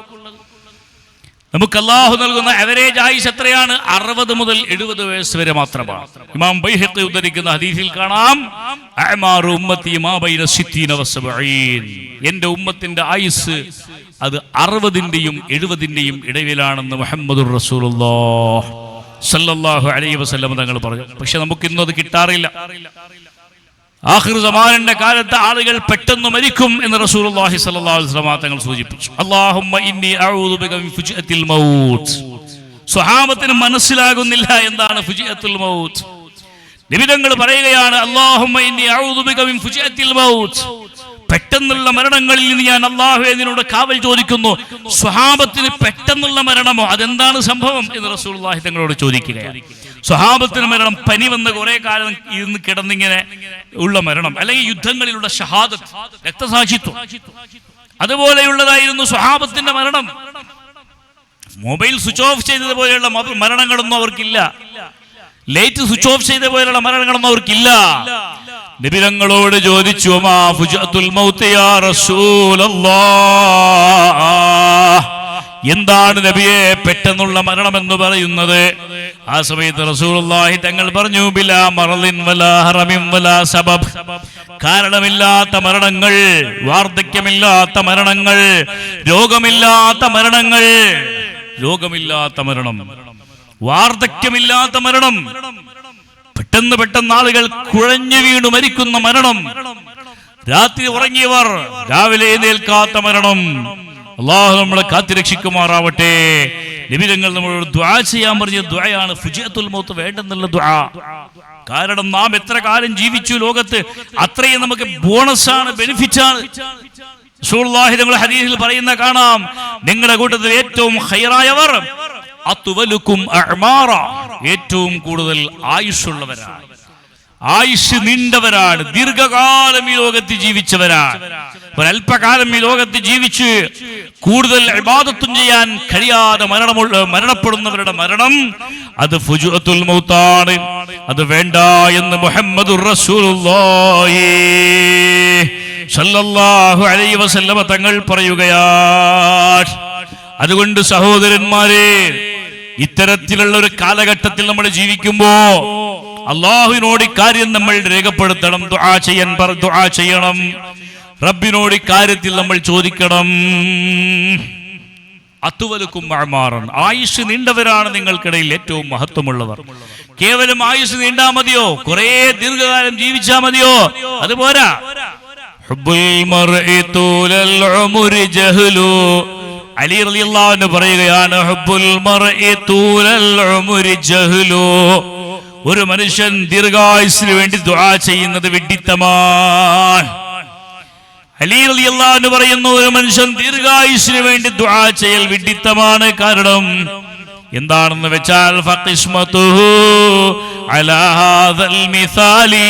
നമുക്ക് അല്ലാഹു നൽകുന്ന അവറേജ് ആയുസ് എത്രയാണ്? 60 മുതൽ 70 വയസ്സ് വരെ മാത്രമാണ്. ഇമാം ബൈഹഖി ഉദ്ധരിക്കുന്ന ഹദീസിൽ കാണാം, അഅ്മാറു ഉമ്മത്തി മാ ബൈന 60 വ 70. എൻ്റെ ഉമ്മത്തിന്റെ ആയുസ് അത് 60ന്റെയും 70ന്റെയും ഇടയിലാണെന്ന് മുഹമ്മദുർ റസൂലുള്ളാഹി സ്വല്ലല്ലാഹു അലൈഹി വസല്ലം തങ്ങൾ പറഞ്ഞു. പക്ഷെ നമുക്ക് ഇന്നും അത് കിട്ടാറില്ല. ആഖിർ സമാനിന്റെ കാലത്ത് ആളുകൾ പെട്ടെന്ന് മരിക്കും എന്ന് റസൂലുള്ളാഹി സ്വല്ലല്ലാഹു അലൈഹി വസല്ലം തങ്ങൾ സൂചിപ്പിച്ചു. അല്ലാഹുമ്മ ഇന്നി അഊദു ബിക മിൻ ഫുജ്അത്തിൽ മൗത്ത്. സ്വഹാബത്തിന് മനസ്സിലാകുന്നില്ല എന്താണ് ഫുജ്അത്തുൽ മൗത്ത്. നബി തങ്ങൾ പറയുകയാണ്, അല്ലാഹുമ്മ ഇന്നി അഊദു ബിക മിൻ ഫുജ്അത്തിൽ മൗത്ത്. പെട്ടെന്നുള്ള മരണങ്ങളിൽ നിന്ന് ഞാൻ അല്ലാഹുവേ നിന്നോട് കാവൽ ചോദിക്കുന്നു. സ്വഹാബത്തിന് പെട്ടെന്നുള്ള മരണമോ, അതെന്താണ് സംഭവം എന്ന് റസൂലുള്ളാഹി തങ്ങളോട് ചോദിക്കുകയാണ്. സ്വഹാബത്തിന് മരണം പനി വന്ന് കുറെ കാലം ഇരുന്ന് കിടന്നിങ്ങനെ ഉള്ള മരണം, അല്ലെങ്കിൽ യുദ്ധങ്ങളിലുള്ള ഷഹാദത്ത്, രക്തസാക്ഷിത്വം, അതുപോലെയുള്ളതായിരുന്നു സ്വഹാബത്തിന്റെ മരണം. മൊബൈൽ സ്വിച്ച് ഓഫ് ചെയ്തതുപോലെയുള്ള മരണങ്ങളൊന്നും അവർക്കില്ല. ലൈറ്റ് സ്വിച്ച് ഓഫ് ചെയ്ത പോലെയുള്ള മരണങ്ങളൊന്നും അവർക്കില്ല. നബി തങ്ങളോട് ചോദിച്ചു, മാ ഫുജ്അത്തുൽ മൗത്ത് യാ റസൂലല്ലാഹ്, എന്താണ് നബിയെ പെട്ടെന്നുള്ള മരണം എന്ന് പറയുന്നത്? ആ സമയത്ത് റസൂലുള്ളാഹി തങ്ങൾ പറഞ്ഞു, ബിലാ മറളിൻ വലാ ഹറമിൻ വലാ സബബ്. കാരണമില്ലാത്ത മരണങ്ങൾ, വാർദ്ധക്യമില്ലാത്ത മരണങ്ങൾ, രോഗമില്ലാത്ത മരണങ്ങൾ, രോഗമില്ലാത്ത മരണം, വാർദ്ധക്യമില്ലാത്ത മരണം, പെട്ടെന്ന് ആളുകൾ കുഴഞ്ഞു വീണു മരിക്കുന്ന മരണം, രാത്രി ഉറങ്ങിയവർ രാവിലെ എഴുന്നേൽക്കാത്ത മരണം. അല്ലാഹു നമ്മളെ കാത്തിരക്ഷിക്കുമാറാവട്ടെ. നബി തങ്ങൾ നമ്മളോട് ദുആ ചെയ്യാൻ പറഞ്ഞ ദുആയാണ് ഫുജ്അത്തുൽ മൗത്ത് വേണ്ടെന്നുള്ള ദുആ. കാരണം നാം എത്ര കാലം ജീവിച്ചു ലോകത്ത്, അത്രയും നമുക്ക് ബോണസാണ്, ബെനിഫിറ്റാണ്. റസൂലുള്ളാഹി തങ്ങൾ ഹദീസിൽ പറയുന്ന കാണാം, നിങ്ങളുടെ കൂട്ടത്തിൽ ഏറ്റവും ഖൈറായവർ അത്വലുക്കും അഅ്മാറ, ഏറ്റവും കൂടുതൽ ആയുസ്സുള്ളവരാണ്, ആയുഷ് നീണ്ടവരാണ്, ദീർഘകാലം ഈ ലോകത്ത് ജീവിച്ചവരാണ്. ഒരല്പകാലം ഈ ലോകത്ത് ജീവിച്ച് കൂടുതൽ ഇബാദത്തും ചെയ്യാൻ കഴിയാതെ മരണപ്പെടുന്നവരുടെ മരണം അത് ഫുജ്അത്തുൽ മൗത്താണ്. അത് വേണ്ട എന്ന് മുഹമ്മദുർ റസൂലുള്ളാഹി സല്ലല്ലാഹു അലൈഹി വസല്ലം തങ്ങൾ പറയുകയാണ്. അതുകൊണ്ട് സഹോദരന്മാരെ, ഇത്തരത്തിലുള്ള ഒരു കാലഘട്ടത്തിൽ നമ്മൾ ജീവിക്കുമ്പോ അള്ളാഹുവിനോട് കാര്യം നമ്മൾ രേഖപ്പെടുത്തണം, ദുആ ചെയ്യണം. റബ്ബിനോട് കാര്യത്തിൽ നമ്മൾ ചോദിക്കണം. അത്വലുക്കും അഅ്മാറൻ, ആയുഷ് നീണ്ടവരാണ് നിങ്ങൾക്കിടയിൽ ഏറ്റവും മഹത്വമുള്ളവർ. കേവലം ആയുഷ് നീണ്ടാ മതിയോ? കുറെ ദീർഘകാലം ജീവിച്ചാ മതിയോ? അതുപോരാ. ഹുബ്ബുൽ മർഇ തൂലൽ ഉംരി ജഹ്ലു, അലി റളിയല്ലാഹു അൻഹു പറയുകയാണ്, ഹുബ്ബുൽ മർഇ തൂലൽ ഉംരി ജഹ്ലു, ഒരു മനുഷ്യൻ ദീർഘായുസ്സിന് വേണ്ടി ദുആ ചെയ്യുന്നത് വിഡ്ഢിത്തമാണ്. അലി റളിയല്ലാഹു അൻഹു പറയുന്നു, ഒരു മനുഷ്യൻ ദീർഘായുസ്സിന് വേണ്ടി ദുആ ചെയ്യൽ വിഡ്ഢിത്തമാണ്. കാരണം എന്താണെന്ന് വെച്ചാൽ ഫഖിസ്മതുഹു അലാ ഹാദൽ മിസാലി.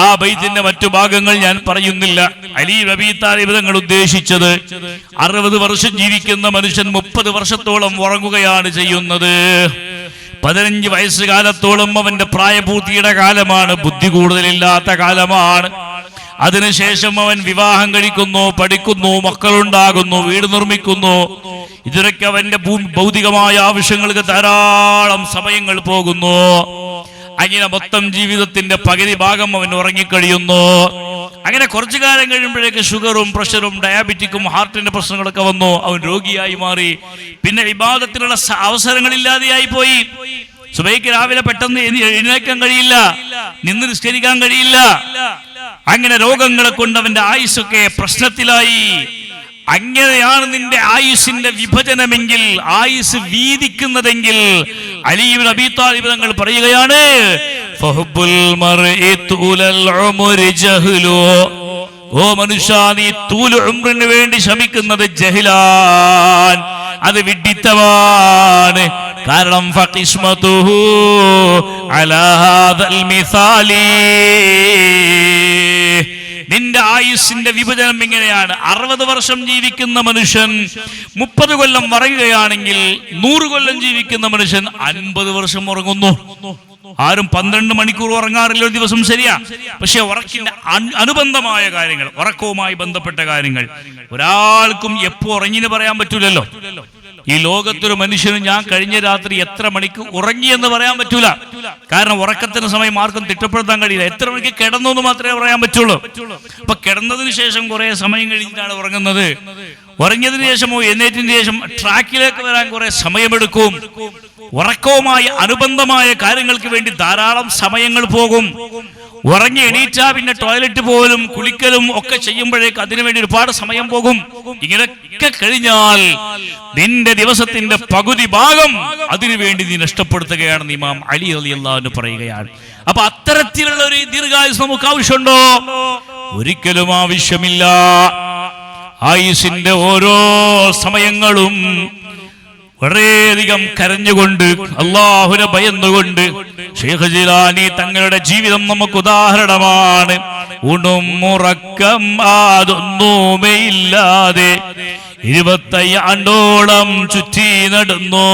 ആ ബൈത്തിന്റെ മറ്റു ഭാഗങ്ങൾ ഞാൻ പറയുന്നില്ല. അലി അബീ താലിബ് തങ്ങൾ ഉദ്ദേശിച്ചത് 60 വർഷം ജീവിക്കുന്ന മനുഷ്യൻ 30 വർഷത്തോളം ഉറങ്ങുകയാണ് ചെയ്യുന്നത്. 15 വയസ്സുകാലത്തോളം അവന്റെ പ്രായപൂർത്തിയുടെ കാലമാണ്, ബുദ്ധി കൂടുതലില്ലാത്ത കാലമാണ്. അതിനുശേഷം അവൻ വിവാഹം കഴിക്കുന്നു, പഠിക്കുന്നു, മക്കളുണ്ടാകുന്നു, വീട് നിർമ്മിക്കുന്നു. ഇതിനൊക്കെ അവന്റെ ഭൗതികമായ ആവശ്യങ്ങൾക്ക് ധാരാളം സമയങ്ങൾ പോകുന്നു. അങ്ങനെ മൊത്തം ജീവിതത്തിന്റെ പകുതി ഭാഗം അവൻ ഉറങ്ങിക്കഴിയുന്നു. അങ്ങനെ കുറച്ചു കാലം കഴിയുമ്പോഴേക്ക് ഷുഗറും പ്രഷറും ഡയാബറ്റിക്കും ഹാർട്ടിന്റെ പ്രശ്നങ്ങളൊക്കെ വന്നു. അവൻ രോഗിയായി മാറി. പിന്നെ ഇബാദത്തിനുള്ള അവസരങ്ങളില്ലാതെയായി പോയി. സുബഹിക്ക് രാവിലെ പെട്ടെന്ന് എഴുന്നേൽക്കാൻ കഴിയില്ല, നിന്ന് നിസ്കരിക്കാൻ കഴിയില്ല. അങ്ങനെ രോഗങ്ങളെ കൊണ്ട് അവന്റെ ആയുസ്സൊക്കെ പ്രശ്നത്തിലായി. അങ്ങനെയാണ് നിന്റെ ആയുസ്സിന്റെ വിഭജനമെങ്കിൽ, ആയുസ് വീതിക്കുന്നതെങ്കിൽ, അലി ഇബ്നു അബീ താലിബ് തങ്ങൾ പറയുകയാണ്, ഫഹുബ്ബുൽ മർഇ തൂലൽ ഉംരി ജഹ്ലു, ഓ മനുഷ്യ, നീ തൂലു ഉംറിന് വേണ്ടി ശ്രമിക്കുന്നത് ജഹ്ലാൻ, അത് വിഡ്ഢിത്തമാണ്. കാരണം ഫഖിസ്മതുഹു അലാ ഹാദൽ മിസാലി, നിന്റെ ആയുസ്സിന്റെ വിഭജനം ഇങ്ങനെയാണ്. 60 വർഷം ജീവിക്കുന്ന മനുഷ്യൻ 30 കൊല്ലം ഉറങ്ങുകയാണെങ്കിൽ 100 കൊല്ലം ജീവിക്കുന്ന മനുഷ്യൻ 50 വർഷം ഉറങ്ങുന്നു. ആരും 12 മണിക്കൂർ ഉറങ്ങാറില്ല ഒരു ദിവസം, ശരിയാ. പക്ഷെ ഉറക്കിന്റെ അനുബന്ധമായ കാര്യങ്ങൾ, ഉറക്കവുമായി ബന്ധപ്പെട്ട കാര്യങ്ങൾ ഒരാൾക്കും എപ്പോ ഉറങ്ങിന്ന് പറയാൻ പറ്റൂലല്ലോ. ഈ ലോകത്തൊരു മനുഷ്യന് ഞാൻ കഴിഞ്ഞ രാത്രി എത്ര മണിക്ക് ഉറങ്ങി എന്ന് പറയാൻ പറ്റൂല. കാരണം ഉറക്കത്തിന് സമയം ആർക്കും തിട്ടപ്പെടുത്താൻ കഴിയില്ല. എത്ര മണിക്ക് കിടന്നു എന്ന് മാത്രമേ പറയാൻ പറ്റുള്ളൂ. അപ്പൊ കിടന്നതിന് ശേഷം കുറെ സമയം കഴിഞ്ഞിട്ടാണ് ഉറങ്ങുന്നത്. ഉറങ്ങിയതിനു ശേഷമോ എഴുന്നേറ്റിന് ശേഷം ട്രാക്കിലേക്ക് വരാൻ കുറെ സമയമെടുക്കും. ഉറക്കവുമായി അനുബന്ധമായ കാര്യങ്ങൾക്ക് വേണ്ടി ധാരാളം സമയങ്ങൾ പോകും. ഉറങ്ങി എണീറ്റാ പിന്നെ ടോയ്ലറ്റ് പോലും കുളിക്കലും ഒക്കെ ചെയ്യുമ്പോഴേക്ക് അതിനുവേണ്ടി ഒരുപാട് സമയം പോകും. ഇങ്ങനെയൊക്കെ കഴിഞ്ഞാൽ നിന്റെ ദിവസത്തിന്റെ പകുതി ഭാഗം അതിനുവേണ്ടി നീ നഷ്ടപ്പെടുത്തുകയാണെന്ന് ഇമാം അലി റളിയല്ലാഹു അൻഹു പറയുകയാണ്. അപ്പൊ അത്തരത്തിലുള്ള ഒരു ദീർഘായുസ് നമുക്ക് ആവശ്യമുണ്ടോ? ഒരിക്കലും ആവശ്യമില്ല. ആയുസിന്റെ ഓരോ സമയങ്ങളും വളരെയധികം കരഞ്ഞുകൊണ്ട് അല്ലാഹുവിനെ ഭയന്നുകൊണ്ട് ശൈഖ് ജിലാനി തങ്ങളുടെ ജീവിതം നമുക്ക് ഉദാഹരണമാണ്. ഊണും ഉറക്കം അതൊന്നുമേയില്ലാതെ 25 ആണ്ടോളം ചുറ്റി നടന്നു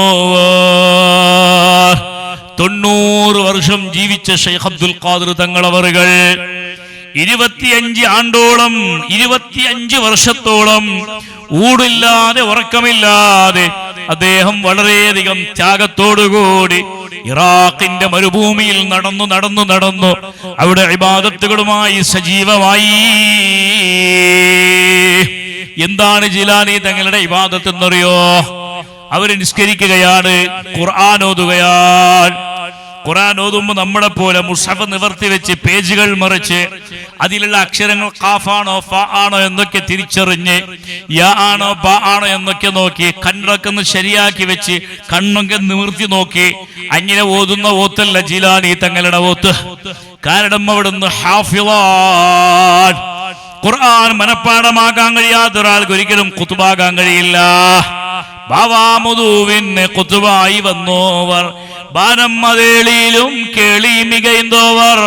90 വർഷം ജീവിച്ച ശൈഖ് അബ്ദുൽ ഖാദിർ തങ്ങളവറുകൾ 25 ആണ്ടോളം 25 വർഷത്തോളം ഊടില്ലാതെ ഉറക്കമില്ലാതെ അദ്ദേഹം വളരെയധികം ത്യാഗത്തോടുകൂടി ഇറാഖിന്റെ മരുഭൂമിയിൽ നടന്നു അവിടെ ഇബാദത്തുകളുമായി സജീവമായി. എന്താണ് ജിലാനി തങ്ങളുടെ ഇബാദത്ത് എന്നറിയോ? അവര് നിസ്കരിക്കുകയാണ്, ഖുർആൻ ഓതുകയാണ്. ഖുർആൻ ഓതുമ്പോൾ നമ്മളെ പോലെ മുസ്ഹഫ് നിവർത്തി വെച്ച് പേജുകൾ മറിച്ച് അതിലുള്ള അക്ഷരങ്ങൾ ഖാഫാണോ ഫ ആണോ എന്നൊക്കെ തിരിച്ചറിഞ്ഞ് യാ ആണോ ബ ആണോ എന്നൊക്കെ നോക്കി കണ്ണൊക്കെ ഒന്ന് ശരിയാക്കി വെച്ച് കണ്ണൊക്കെ നിവർത്തി നോക്കി അങ്ങനെ ഓതുന്ന ഓത്തല്ല ജിലാനി തങ്ങളുടെ ഓത്ത്. കാരണം അവിടുന്ന് ഹാഫിളാൻ. ഖുർആൻ മനപ്പാഠമാക്കാൻ കഴിയാത്ത ഒരാൾക്ക് ഒരിക്കലും ഖുതുബാകാൻ കഴിയില്ല. ബാവാമുദുവിന് ഖുതുബായി വന്നോവർ ബാനം മതേളിയിലും കേളി മികൈന്തോവർ.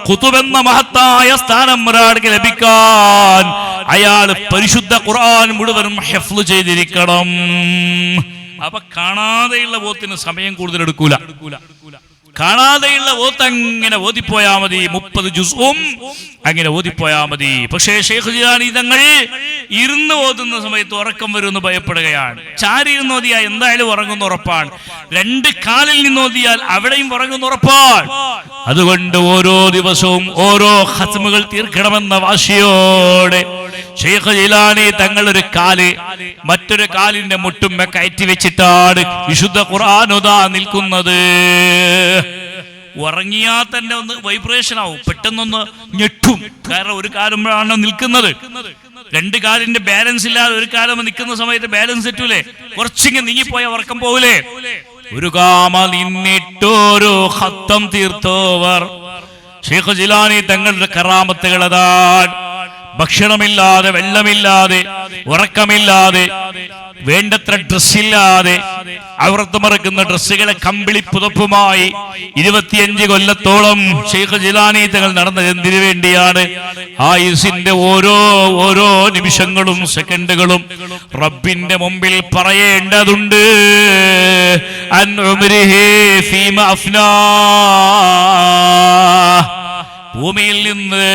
ഖുതുബെന്ന മഹത്തായ സ്ഥാനം ഒരാൾക്ക് ലഭിക്കാൻ അയാൾ പരിശുദ്ധ ഖുർആൻ മുഴുവനും ഹിഫ്ള് ചെയ്തിരിക്കണം. അപ്പൊ കാണാതെയുള്ള ഓത്തിന് സമയം കൂടുതൽ എടുക്കൂല. കാണാതെയുള്ള ഓത്ത് അങ്ങനെ ഓതിപ്പോയാ മതി, 30 ജുസും അങ്ങനെ ഓതിപ്പോയാ മതി. പക്ഷേ ശൈഖ് ജിലാനി തങ്ങൾ ഇരുന്ന് ഓതുന്ന സമയത്ത് ഉറക്കം വരുമെന്ന് ഭയപ്പെടുകയാണ്. ചാരി ഇരുന്ന് ഓതിയാൽ എന്തായാലും ഉറങ്ങുന്ന ഉറപ്പാണ്. 2 കാലിൽ നിന്ന് ഓതിയാൽ അവിടെയും ഉറങ്ങുന്ന ഉറപ്പാണ്. അതുകൊണ്ട് ഓരോ ദിവസവും ഓരോ ഖത്മുകൾ തീർക്കണമെന്ന വാശിയോടെ ശൈഖ് ജിലാനി തങ്ങൾ ഒരു കാല് മറ്റൊരു കാലിന്റെ മുട്ടുമ്മ കയറ്റി വെച്ചിട്ടാണ് വിശുദ്ധ ഖുർആൻ ഓതാ നിൽക്കുന്നത്. ഉറങ്ങിയാ തന്നെ ഒന്ന് വൈബ്രേഷൻ ആവും, പെട്ടെന്നൊന്ന് ഞെട്ടും. കാരണം ഒരു കാലുമ്പോഴാണ് നിൽക്കുന്നത്. 2 കാലിന്റെ ബാലൻസ് ഇല്ലാതെ ഒരു കാലം നിൽക്കുന്ന സമയത്ത് ബാലൻസ് തെറ്റൂലേ? കുറച്ചിങ്ങനെ നീങ്ങിപ്പോയ ഉറക്കം പോകൂലേ? ഒരു കാമ നിന്നിട്ടോരോ ഖത്തം തീർത്തോവർ ശൈഖ് ജിലാനി തങ്ങളുടെ കറാമത്തുകൾ അതാണ്. ഭക്ഷണമില്ലാതെ, വെള്ളമില്ലാതെ, ഉറക്കമില്ലാതെ, വേണ്ടത്ര ഡ്രസ്സില്ലാതെ അവർത്ത് മറക്കുന്ന ഡ്രസ്സുകളെ കമ്പിളി പുതപ്പുമായി 25 കൊല്ലത്തോളം ശൈഖ് ജിലാനി തങ്ങൾ നടന്നത് എന്തിനു വേണ്ടിയാണ്? ആയുസിന്റെ ഓരോ നിമിഷങ്ങളും സെക്കൻഡുകളും റബ്ബിന്റെ മുമ്പിൽ പറയേണ്ടതുണ്ട്. അൻ ഉംരിഹി ഫീമ അഫ്നാ. ഭൂമിയിൽ നിന്ന്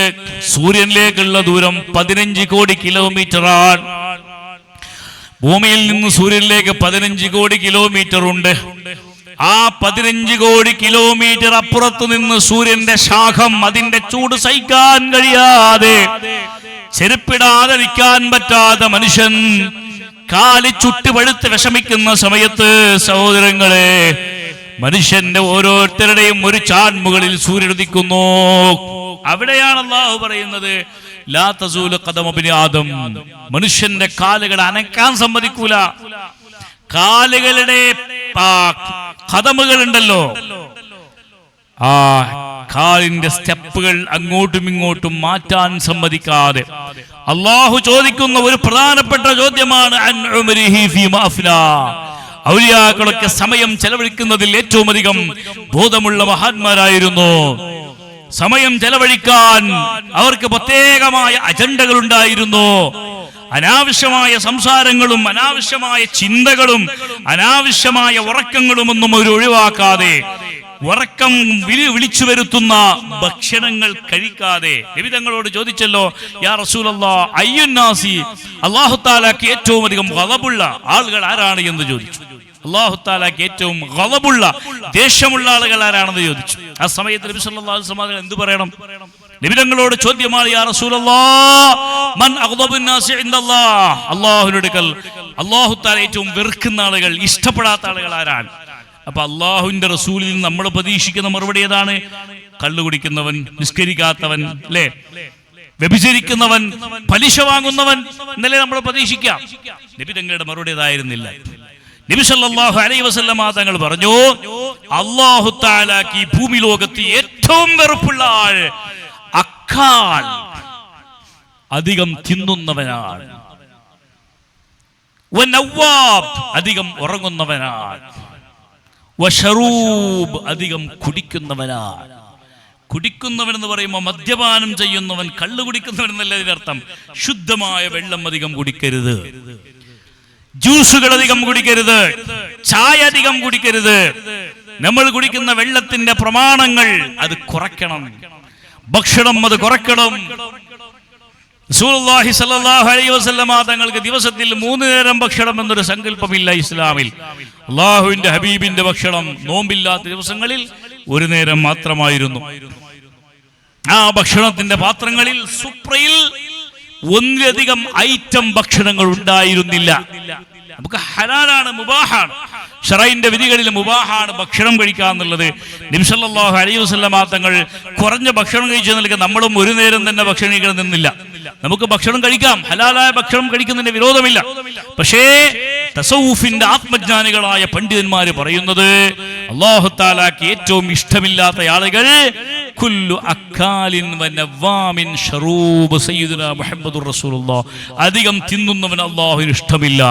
സൂര്യനിലേക്കുള്ള ദൂരം 15 കോടി കിലോമീറ്ററാണ്. ഭൂമിയിൽ നിന്ന് സൂര്യനിലേക്ക് 15 കോടി കിലോമീറ്റർ ഉണ്ട്. ആ 15 കോടി കിലോമീറ്റർ അപ്പുറത്ത് നിന്ന് സൂര്യന്റെ ശാഖം അതിന്റെ ചൂട് സഹിക്കാൻ കഴിയാതെ ചെരുപ്പിടാതെ നിൽക്കാൻ പറ്റാത്ത മനുഷ്യൻ കാലി ചുട്ടുപഴുത്ത് വിഷമിക്കുന്ന സമയത്ത് സഹോദരങ്ങളെ, മനുഷ്യന്റെ ഓരോരുത്തരുടെയും ഒരു ചാൺമുകളിൽ സൂര്യൻ ഉദിക്കുന്നു. അവിടെയാണ് അല്ലാഹു പറയുന്നത് ലാ തസൂലു ഖദമ ഇബ്നി ആദം. മനുഷ്യന്റെ കാലുകൾ അനക്കാൻ സമ്മതിക്കൂല. കാലുകളുടെ ഖദമുകൾ ഉണ്ടല്ലോ, ആ കാലിന്റെ സ്റ്റെപ്പുകൾ അങ്ങോട്ടും ഇങ്ങോട്ടും മാറ്റാൻ സമ്മതിക്കാതെ അല്ലാഹു ചോദിക്കുന്ന ഒരു പ്രധാനപ്പെട്ട ചോദ്യമാണ് അൻ ഉംരിഹി ഫീമ അഫ്നാ. ഔലിയാക്കളൊക്കെ സമയം ചെലവഴിക്കുന്നതിൽ ഏറ്റവും അധികം ബോധമുള്ള മഹാന്മാരായിരുന്നു. സമയം ചെലവഴിക്കാൻ അവർക്ക് പ്രത്യേകമായ അജണ്ടകൾ ഉണ്ടായിരുന്നു. അനാവശ്യമായ സംസാരങ്ങളും അനാവശ്യമായ ചിന്തകളും അനാവശ്യമായ ഉറക്കങ്ങളും ഒന്നും അവർ ഒഴിവാക്കാതെ, ഉറക്കം വിളിച്ചു വരുത്തുന്ന ഭക്ഷണങ്ങൾ കഴിക്കാതെ നബി തങ്ങളോട് ചോദിച്ചല്ലോ, യാ റസൂലല്ലാഹ് അയ്യുന്നാസി, അല്ലാഹു തആലക്ക് ഏറ്റവും അധികം ഗളബുള്ള ആളുകൾ ആരാണ് എന്ന് ചോദിച്ചു. അല്ലാഹു തആലക്ക് ഏറ്റവും ഗളബുള്ള ദേഷ്യമുള്ള ആളുകൾ ആരാണെന്ന് ചോദിച്ചു. ആ സമയത്ത് നബി സല്ലല്ലാഹു അലൈഹി വസല്ലം എന്ത് പറയണം? നബി തങ്ങളോട് ചോദ്യമാണ്, യാ റസൂലല്ലാഹ് മൻ അഗ്ദബുൻ നാസി ഇൻദല്ലാഹ്. അല്ലാഹുവിന്റെ അടുക്കൽ അല്ലാഹു തആല ഏറ്റവും വെറുക്കുന്ന ആളുകൾ, ഇഷ്ടപ്പെടാത്ത ആളുകൾ ആരാണ്? അപ്പൊ അള്ളാഹുവിന്റെ റസൂലിൽ നിന്ന് നമ്മൾ പ്രതീക്ഷിക്കുന്ന മറുപടി ഏതാണ്? കള്ളു കുടിക്കുന്നവൻ, നിസ്കരിക്കാത്തവൻ, അല്ലേ, വ്യഭിചരിക്കുന്നവൻ, പലിശ വാങ്ങുന്നവൻ എന്നല്ലേ നമ്മൾ പ്രതീക്ഷിക്കാം. നബി തങ്ങളുടെ മറുപടി അതായിരുന്നില്ല. നബി സല്ലല്ലാഹു അലൈഹി വസല്ലമ തങ്ങൾ പറഞ്ഞു, അല്ലാഹു തആലക്ക് ഈ ഭൂമി ലോകത്ത് ഏറ്റവും വെറുപ്പുള്ള ആൾ അക്കാൽ, അധികം തിന്നുന്നവനാണ്, വനവ്വാബ്, അധികം ഉറങ്ങുന്നവനാണ്, വശറൂബ്, അധികം കുടിക്കുന്നവനാണ്. കുടിക്കുന്നവൻ എന്ന് പറയുമ്പോൾ മദ്യപാനം ചെയ്യുന്നവൻ, കള്ളു കുടിക്കുന്നവൻ എന്നല്ല ഇതിനർത്ഥം. ശുദ്ധമായ വെള്ളം അധികം കുടിക്കരുത്, ജ്യൂസുകൾ അധികം കുടിക്കരുത്, ചായ അധികം കുടിക്കരുത്. നമ്മൾ കുടിക്കുന്ന വെള്ളത്തിന്റെ പ്രമാണങ്ങൾ അത് കുറയ്ക്കണം, ഭക്ഷണം അത് കുറയ്ക്കണം. റസൂലുള്ളാഹി സ്വല്ലല്ലാഹു അലൈഹി വസല്ലമ തങ്ങൾക്ക് ദിവസത്തിൽ 3 നേരം ഭക്ഷണം എന്നൊരു സങ്കല്പമില്ല ഇസ്ലാമിൽ. അള്ളാഹുവിന്റെ ഹബീബിന്റെ ഭക്ഷണം നോമ്പില്ലാത്ത ദിവസങ്ങളിൽ 1 നേരം മാത്രമായിരുന്നു. ആ ഭക്ഷണത്തിന്റെ പാത്രങ്ങളിൽ സുപ്രയിൽ 1-ലധികം ഐറ്റം ഭക്ഷണങ്ങൾ ഉണ്ടായിരുന്നില്ല. നമുക്ക് ഹലാലാണ്, മുബാഹാണ്, ശറഈന്റെ വിധികളിൽ മുബാഹാണ് ഭക്ഷണം കഴിക്കുക എന്നുള്ളത്. നബി സല്ലല്ലാഹു അലൈഹി വസല്ലമ തങ്ങൾ കുറഞ്ഞ ഭക്ഷണം കഴിച്ചു നൽകുക, നമ്മളും 1 നേരം തന്നെ ഭക്ഷണം കഴിക്കണം നിന്നില്ല. നമുക്ക് ഭക്ഷണം കഴിക്കാം, ഹലാലായ ഭക്ഷണം കഴിക്കുന്നതിന്റെ വിരോധമില്ല. പക്ഷേ തസവൂഫിന്റെ ആത്മജ്ഞാനികളായ പണ്ഡിതന്മാര് പറയുന്നത്, അല്ലാഹു തആലക്ക് ഏറ്റവും ഇഷ്ടമില്ലാത്ത ആളുകൾ കുല്ലു അക്കാലിൻ വനവാമിൻ ശറൂബ് സയ്യിദുനാ മുഹമ്മദുർ റസൂലുള്ളാഹ്. അധികം തിന്നുന്നവൻ അല്ലാഹുവിന് ഇഷ്ടമില്ല,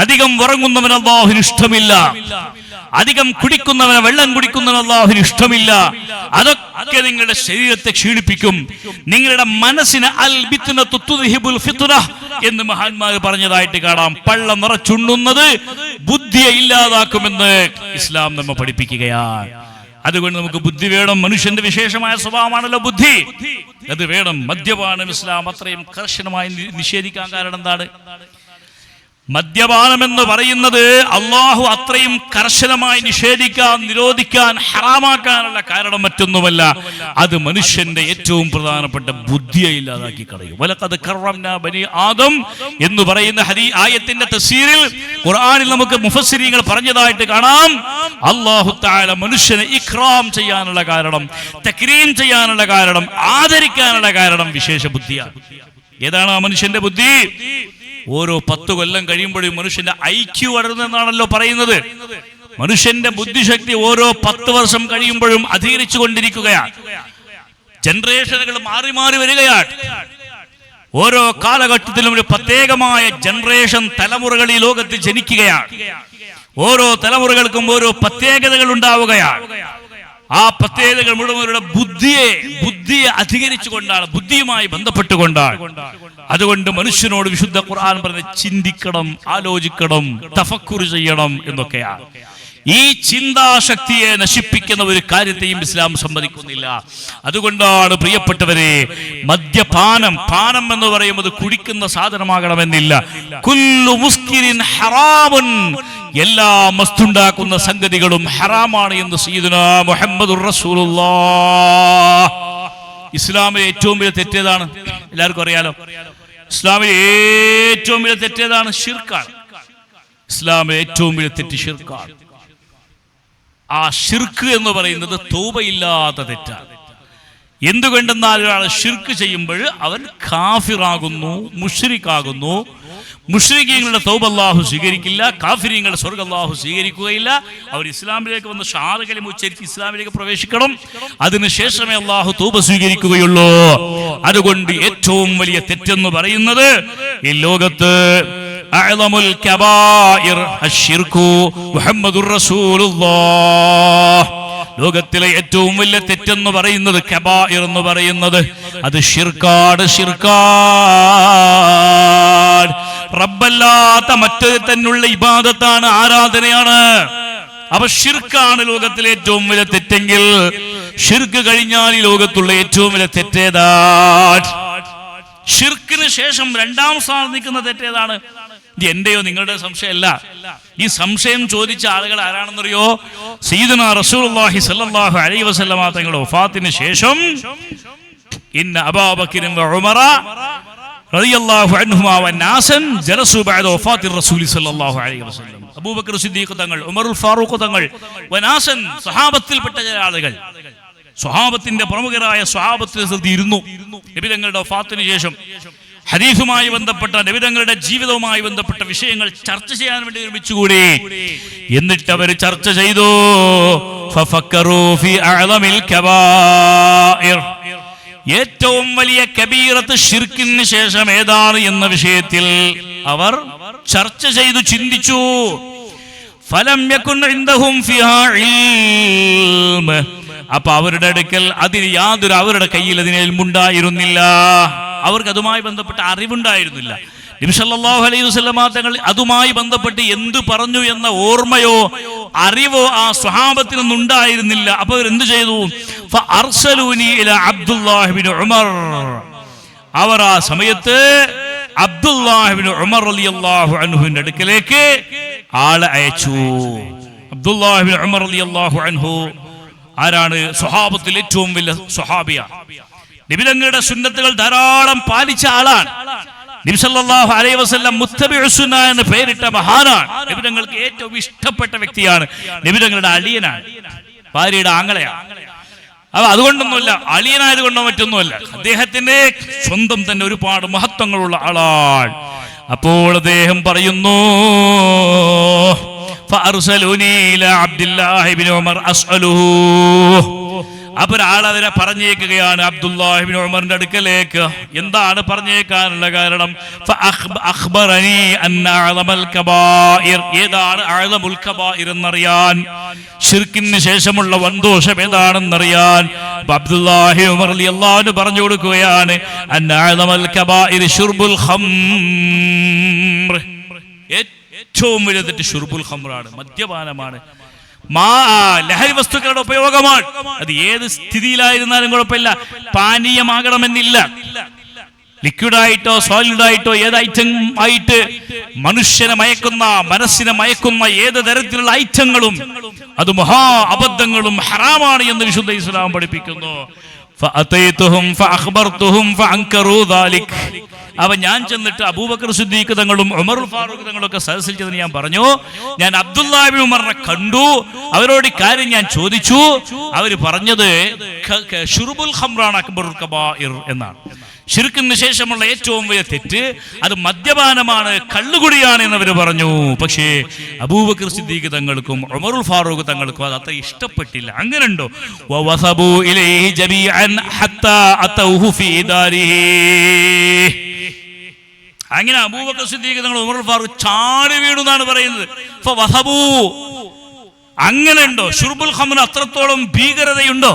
അധികം ഉറങ്ങുന്നവൻ അല്ലാഹുവിന് ഇഷ്ടമില്ല, അധികം കുടിക്കുന്നവന്, വെള്ളം കുടിക്കുന്നവന് അല്ലാഹുവിന് ഇഷ്ടമില്ല. അതൊക്കെ നിങ്ങളുടെ ശരീരത്തെ ക്ഷീണിപ്പിക്കും, നിങ്ങളുടെ മനസ്സിന് അൽ ബിത്നതു തുദ്ഹിബുൽ ഫിത്ന എന്ന് മഹാന്മാർ പറഞ്ഞതായിട്ട് കാണാം. പള്ള നിറച്ചുണ്ണുന്നത് ബുദ്ധിയെ ഇല്ലാതാക്കുമെന്ന് ഇസ്ലാം നമ്മെ പഠിപ്പിക്കുകയാണ്. അതുകൊണ്ട് നമുക്ക് ബുദ്ധി വേണം. മനുഷ്യന്റെ വിശേഷമായ സ്വഭാവമാണല്ലോ ബുദ്ധി, അത് വേണം. മദ്യപാനം ഇസ്ലാം അത്രയും കർശനമായി നിഷേധിക്കാൻ കാരണം എന്താണ്? മദ്യപാനം എന്ന് പറയുന്നത് അള്ളാഹു അത്രയും കർശനമായി നിഷേധിക്കാൻ, നിരോധിക്കാൻ, ഹറാമാക്കാനുള്ള കാരണം മറ്റൊന്നുമല്ല, അത് മനുഷ്യന്റെ ഏറ്റവും പ്രധാനപ്പെട്ട ബുദ്ധിയെ ഇല്ലാതാക്കി കളയും. വലഖദ് കറംനാ ബനി ആദം എന്ന് പറയുന്ന ആയത്തിന്റെ തഫ്സീറിൽ ഖുർആനിൽ നമുക്ക് മുഫസ്സിരീങ്ങൾ പറഞ്ഞതായിട്ട് കാണാം. അല്ലാഹു തആല മനുഷ്യനെ ഇക്റാം ചെയ്യാനുള്ള കാരണം, തക്രീം ചെയ്യാനുള്ള കാരണം, ആദരിക്കാനുള്ള കാരണം വിശേഷ ബുദ്ധിയാണ്. ഏതാണ് ആ മനുഷ്യന്റെ ബുദ്ധി? ഓരോ 10 കൊല്ലം കഴിയുമ്പോഴും മനുഷ്യന്റെ IQ വളരുന്നതെന്നാണല്ലോ പറയുന്നത്. മനുഷ്യന്റെ ബുദ്ധിശക്തി ഓരോ 10 വർഷം കഴിയുമ്പോഴും അധികരിച്ചു കൊണ്ടിരിക്കുകയാണ്. ജനറേഷനുകൾ മാറി മാറി വരികയാണ്. ഓരോ കാലഘട്ടത്തിലും ഒരു പ്രത്യേകമായ ജനറേഷൻ തലമുറകൾ ഈ ലോകത്ത് ജനിക്കുകയാണ്. ഓരോ തലമുറകൾക്കും ഓരോ പ്രത്യേകതകൾ ഉണ്ടാവുകയാണ്. ആ പ്രത്യേകതകൾ മുഴുവൻ ബുദ്ധിയെ അധികരിച്ചുകൊണ്ടാണ്, ബുദ്ധിയുമായി ബന്ധപ്പെട്ടുകൊണ്ടാണ്. അതുകൊണ്ട് മനുഷ്യനോട് വിശുദ്ധ ഖുർആൻ പറഞ്ഞ് ചിന്തിക്കണം, ആലോചിക്കണം, തഫക്കുർ ചെയ്യണം എന്നൊക്കെയാണ്. ഈ ചിന്താശക്തിയെ നശിപ്പിക്കുന്ന ഒരു കാര്യത്തെയും ഇസ്ലാം സമ്മതിക്കുന്നില്ല. അതുകൊണ്ടാണ് പ്രിയപ്പെട്ടവരെ, പാനം എന്ന് പറയുന്നത് കുടിക്കുന്ന സാധനമാകണമെന്നില്ല. കുല്ലു മുസ്കിരിൻ ഹറാമുൻ, എല്ലാ മസ്തുണ്ടാക്കുന്ന സംഗതികളും ഹറാമാണ് എന്ന് സയ്യിദുനാ മുഹമ്മദുർ റസൂലുള്ളാഹ്. ഇസ്ലാമിലെ ഏറ്റവും വലിയ തെറ്റേതാണ്? എല്ലാവർക്കും അറിയാലോ. ഇസ്ലാമിലെ ഏറ്റവും വലിയ തെറ്റേതാണ്? ഷിർക്കാണ്. ഇസ്ലാമിലെ ഏറ്റവും വലിയ തെറ്റ് ഷിർക്കാണ്. ആ ഷിർക്ക് എന്ന് പറയുന്നത് തൗബയില്ലാത്ത തെറ്റാണ്. എന്തുകൊണ്ടെന്നാൽ ഒരാൾ ഷിർക്ക് ചെയ്യുമ്പോൾ അവൻ കാഫിറാകുന്നു, മുശ്രിക്കാകുന്നു. മുശ്രിക്കീങ്ങളുടെ തൗബ അല്ലാഹു സ്വീകരിക്കില്ല, കാഫിരീങ്ങളുടെ സ്വർഗ്ഗം അല്ലാഹു സ്വീകരിക്കുകയില്ല. അവർ ഇസ്ലാമിലേക്ക് വന്ന് ഷഹാദ കലിമ ഉച്ചരിച്ച് ഇസ്ലാമിലേക്ക് പ്രവേശിക്കണം. അതിനുശേഷമേ അല്ലാഹു തൗബ സ്വീകരിക്കുകയുള്ളൂ. അതുകൊണ്ട് ഏറ്റവും വലിയ തെറ്റെന്ന് പറയുന്നത് ഈ ലോകത്ത് അഅ്ളമുൽ കബായിർ അശ്ശിർകു മുഹമ്മദുർ റസൂലുള്ളാഹ്. ലോകത്തിലെ ഏറ്റവും വലിയ തെറ്റെന്ന് പറയുന്നത്, കബായിർ എന്ന് പറയുന്നത്, അത് ഷിർക്കാണ്. റബ്ബല്ലാത്ത മറ്റൊരു തന്നുള്ള ഇബാദത്താണ്, ആരാധനയാണ്. അപ്പൊ ഷിർക്കാണ് ലോകത്തിലെ ഏറ്റവും വലിയ തെറ്റെങ്കിൽ, ഷിർക്ക് കഴിഞ്ഞാൽ ഈ ലോകത്തുള്ള ഏറ്റവും വലിയ തെറ്റേതാണ്? ഷിർക്കിന് ശേഷം 2ാം സ്ഥാനം നിൽക്കുന്ന തെറ്റേതാണ്? എന്റെയോ നിങ്ങളുടെ സംശയമല്ല. ഈ സംശയം ചോദിച്ച ആളുകൾ ആരാണെന്നറിയോ? സയ്യിദുനാ റസൂലുള്ളാഹി സ്വല്ലല്ലാഹു അലൈഹി വസല്ലമ തങ്ങളുടെ വഫാത്തിന് ശേഷം ഇന്ന അബൂബക്കർ വ ഉമറ റളിയല്ലാഹു അൻഹുമാ വന്നാസൻ ജലസു ബഅദ വഫാത്തിർ റസൂലി സ്വല്ലല്ലാഹു അലൈഹി വസല്ലം. അബൂബക്കർ സിദ്ദീഖ് തങ്ങൾ, ഉമറുൽ ഫാറൂഖ് തങ്ങൾ, വനാസൻ സഹാബത്തിൽപ്പെട്ട ചില ആളുകൾ, സ്വഹാബത്തിന്റെ പ്രമുഖരായ സ്വഹാബത്തിൽ ഇരുന്നു നബി തങ്ങളുടെ വഫാത്തിന് ശേഷം ഹദീസുമായി ബന്ധപ്പെട്ട നബി തങ്ങളുടെ ജീവിതവുമായി ബന്ധപ്പെട്ട വിഷയങ്ങൾ ചർച്ച ചെയ്യാൻ വേണ്ടി ഒരുമിച്ചുകൂടി. എന്നിട്ട് അവർ ചർച്ച ചെയ്തു. ഫഫക്കറൂ ഫീ അഅ്ളമിൽ കബായിർ, ഏറ്റവും വലിയ കബീറത്ത് ശിർക്കിന് ശേഷം ഏതാണ് എന്ന വിഷയത്തിൽ അവർ ചർച്ച ചെയ്തു, ചിന്തിച്ചു. ഫലം യകുൻ ഇൻദഹും ഫിഹാ ഇൽമ, അപ്പൊ അവരുടെ അടുക്കൽ അതിന് യാതൊരു, അവരുടെ കയ്യിൽ അതിന് ഇൽമുണ്ടായിരുന്നില്ല, അവർക്ക് അതുമായി ബന്ധപ്പെട്ട അറിവുണ്ടായിരുന്നില്ല. നബി സല്ലല്ലാഹു അലൈഹി വസല്ലം തങ്ങൾ അതുമായി ബന്ധപ്പെട്ട് എന്തു പറഞ്ഞു എന്ന ഓർമ്മയോ അറിവോ ആ സ്വഹാബത്തിനൊന്നും ഉണ്ടായിരുന്നില്ല. അപ്പൊ അവരെന്ത് ചെയ്തു? ഫഅർസലൂനി ഇലാ അബ്ദുല്ലാഹി ഇബ്നു ഉമർ, അവർ ആ സമയത്ത് അബ്ദുല്ലാഹി ഇബ്നു ഉമർ റളിയല്ലാഹു അൻഹുവിന്റെ അടുക്കലേക്ക് ആളെ അയച്ചു. അബ്ദുല്ലാഹി ഇബ്നു ഉമർ റളിയല്ലാഹു അൻഹു ആരാണ്? സ്വഹാബത്തിൽ ഏറ്റവും വലിയ സ്വഹാബിയ, നബി തങ്ങളുടെ സുന്നത്തുകൾ ധാരാളം പാലിച്ച ആളാണ്. നബി സല്ലല്ലാഹു അലൈഹി വസല്ലം മുത്തബിഉ സുന്ന എന്ന് പേരിട്ട മഹാനാണ്. നബി തങ്ങൾക്ക് ഏറ്റവും ഇഷ്ടപ്പെട്ട വ്യക്തിയാണ്. നബി തങ്ങളുടെ അളിയനാണ്, ഭാര്യയുടെ ആങ്ങളയാണ്. അപ്പൊ അതുകൊണ്ടൊന്നുമല്ല, അളിയനായത് കൊണ്ടോ മറ്റൊന്നുമല്ല, അദ്ദേഹത്തിന്റെ സ്വന്തം തന്നെ ഒരുപാട് മഹത്വങ്ങളുള്ള ആളാണ്. അപ്പോൾ അദ്ദേഹം പറയുന്നു, ഫഅർസലൂനി ഇലാ അബ്ദുല്ലാഹി ഇബ്നു ഉമർ അസ്അലുഹു, അപ്പോൾ ആളതിനെ പറഞ്ഞേക്കുകയാണ് അബ്ദുല്ലാഹി ഇബ്നു ഉമറിന്റെ അടുക്കലേക്ക്. എന്താണ് പറഞ്ഞേക്കാനുള്ള കാരണം? അഖ്ബറനി അന്ന അഅ്ളമൽ കബായിർ, ഏതാണ് അഅ്ളമുൽ കബായിർ എന്നറിയാൻ, ശിർക്കിന് ശേഷമുള്ള വൻദോഷം ഏതാണെന്നറിയാൻ അബ്ദുല്ലാഹി ഉമർ റളിയല്ലാഹു അൻഹു പറഞ്ഞു കൊടുക്കുകയാണ്, അന്ന അഅ്ളമൽ കബായിർ ശുർബുൽ ഖംർ, ഏറ്റവും വലിയ തെറ്റ് ഷുർബുൽ ഖംറാണ്, മദ്യപാനമാണ്, ലഹരി വസ്തുക്കളുടെ ഉപയോഗമാണ്. അത് ഏത് സ്ഥിതിയിലായിരുന്നാലും കുഴപ്പമില്ല, പാനീയമാകണമെന്നില്ല. ലിക്വിഡായിട്ടോ സോളിഡായിട്ടോ ഏത് ഐറ്റം ആയിട്ട് മനുഷ്യനെ മയക്കുന്ന, മനസ്സിനെ മയക്കുന്ന ഏത് തരത്തിലുള്ള ഐറ്റങ്ങളും അത് മഹാ അബദ്ധങ്ങളും ഹറാമാണ് എന്ന് വിശുദ്ധ ഇസ്ലാം പഠിപ്പിക്കുന്നു. അവ ഞാൻ ചെന്നിട്ട് അബൂബക്കർ സിദ്ദീഖ് തങ്ങളും ഉമറുൽ ഫാറൂഖ് തങ്ങളും ഒക്കെ സദസ്സിൽ ചെന്ന് ഞാൻ പറഞ്ഞു, ഞാൻ അബ്ദുല്ലാഹി ഇബ്നു ഉമറിനെ കണ്ടു, അവരോട് ഈ കാര്യം ഞാൻ ചോദിച്ചു. അവർ പറഞ്ഞത് ശുർബുൽ ഖംറാണ് അക്ബറുൽ കബായിർ എന്നാണ്. ശിർക്കിന് ശേഷമുള്ള ഏറ്റവും വലിയ തെറ്റ് അത് മദ്യപാനമാണ്, കള്ളുകുടിയാണ് എന്നവർ പറഞ്ഞു. പക്ഷേ അബൂബക്കർ സിദ്ദീഖ് തങ്ങൾക്കും ഉമറുൽ ഫാറൂഖ് തങ്ങൾക്കും അത് അത്ര ഇഷ്ടപ്പെട്ടില്ല. അങ്ങനെയുണ്ടോ? വവസബു ഇലൈഹി ജമീഅൻ ഹത്താ അതൗഹു ഫീ ദാരിഹി, അങ്ങനെ അബൂബക്കർ സിദ്ദീഖ് തങ്ങൾ ഉമറുൽ ഫാറൂഖ് ചാടി വീണു എന്നാണ് പറയുന്നത്. ഫവസബു, അങ്ങനെ ഉണ്ടോ? ശുർബുൽ ഖംർ അത്രത്തോളം ഭീകരതയുണ്ടോ?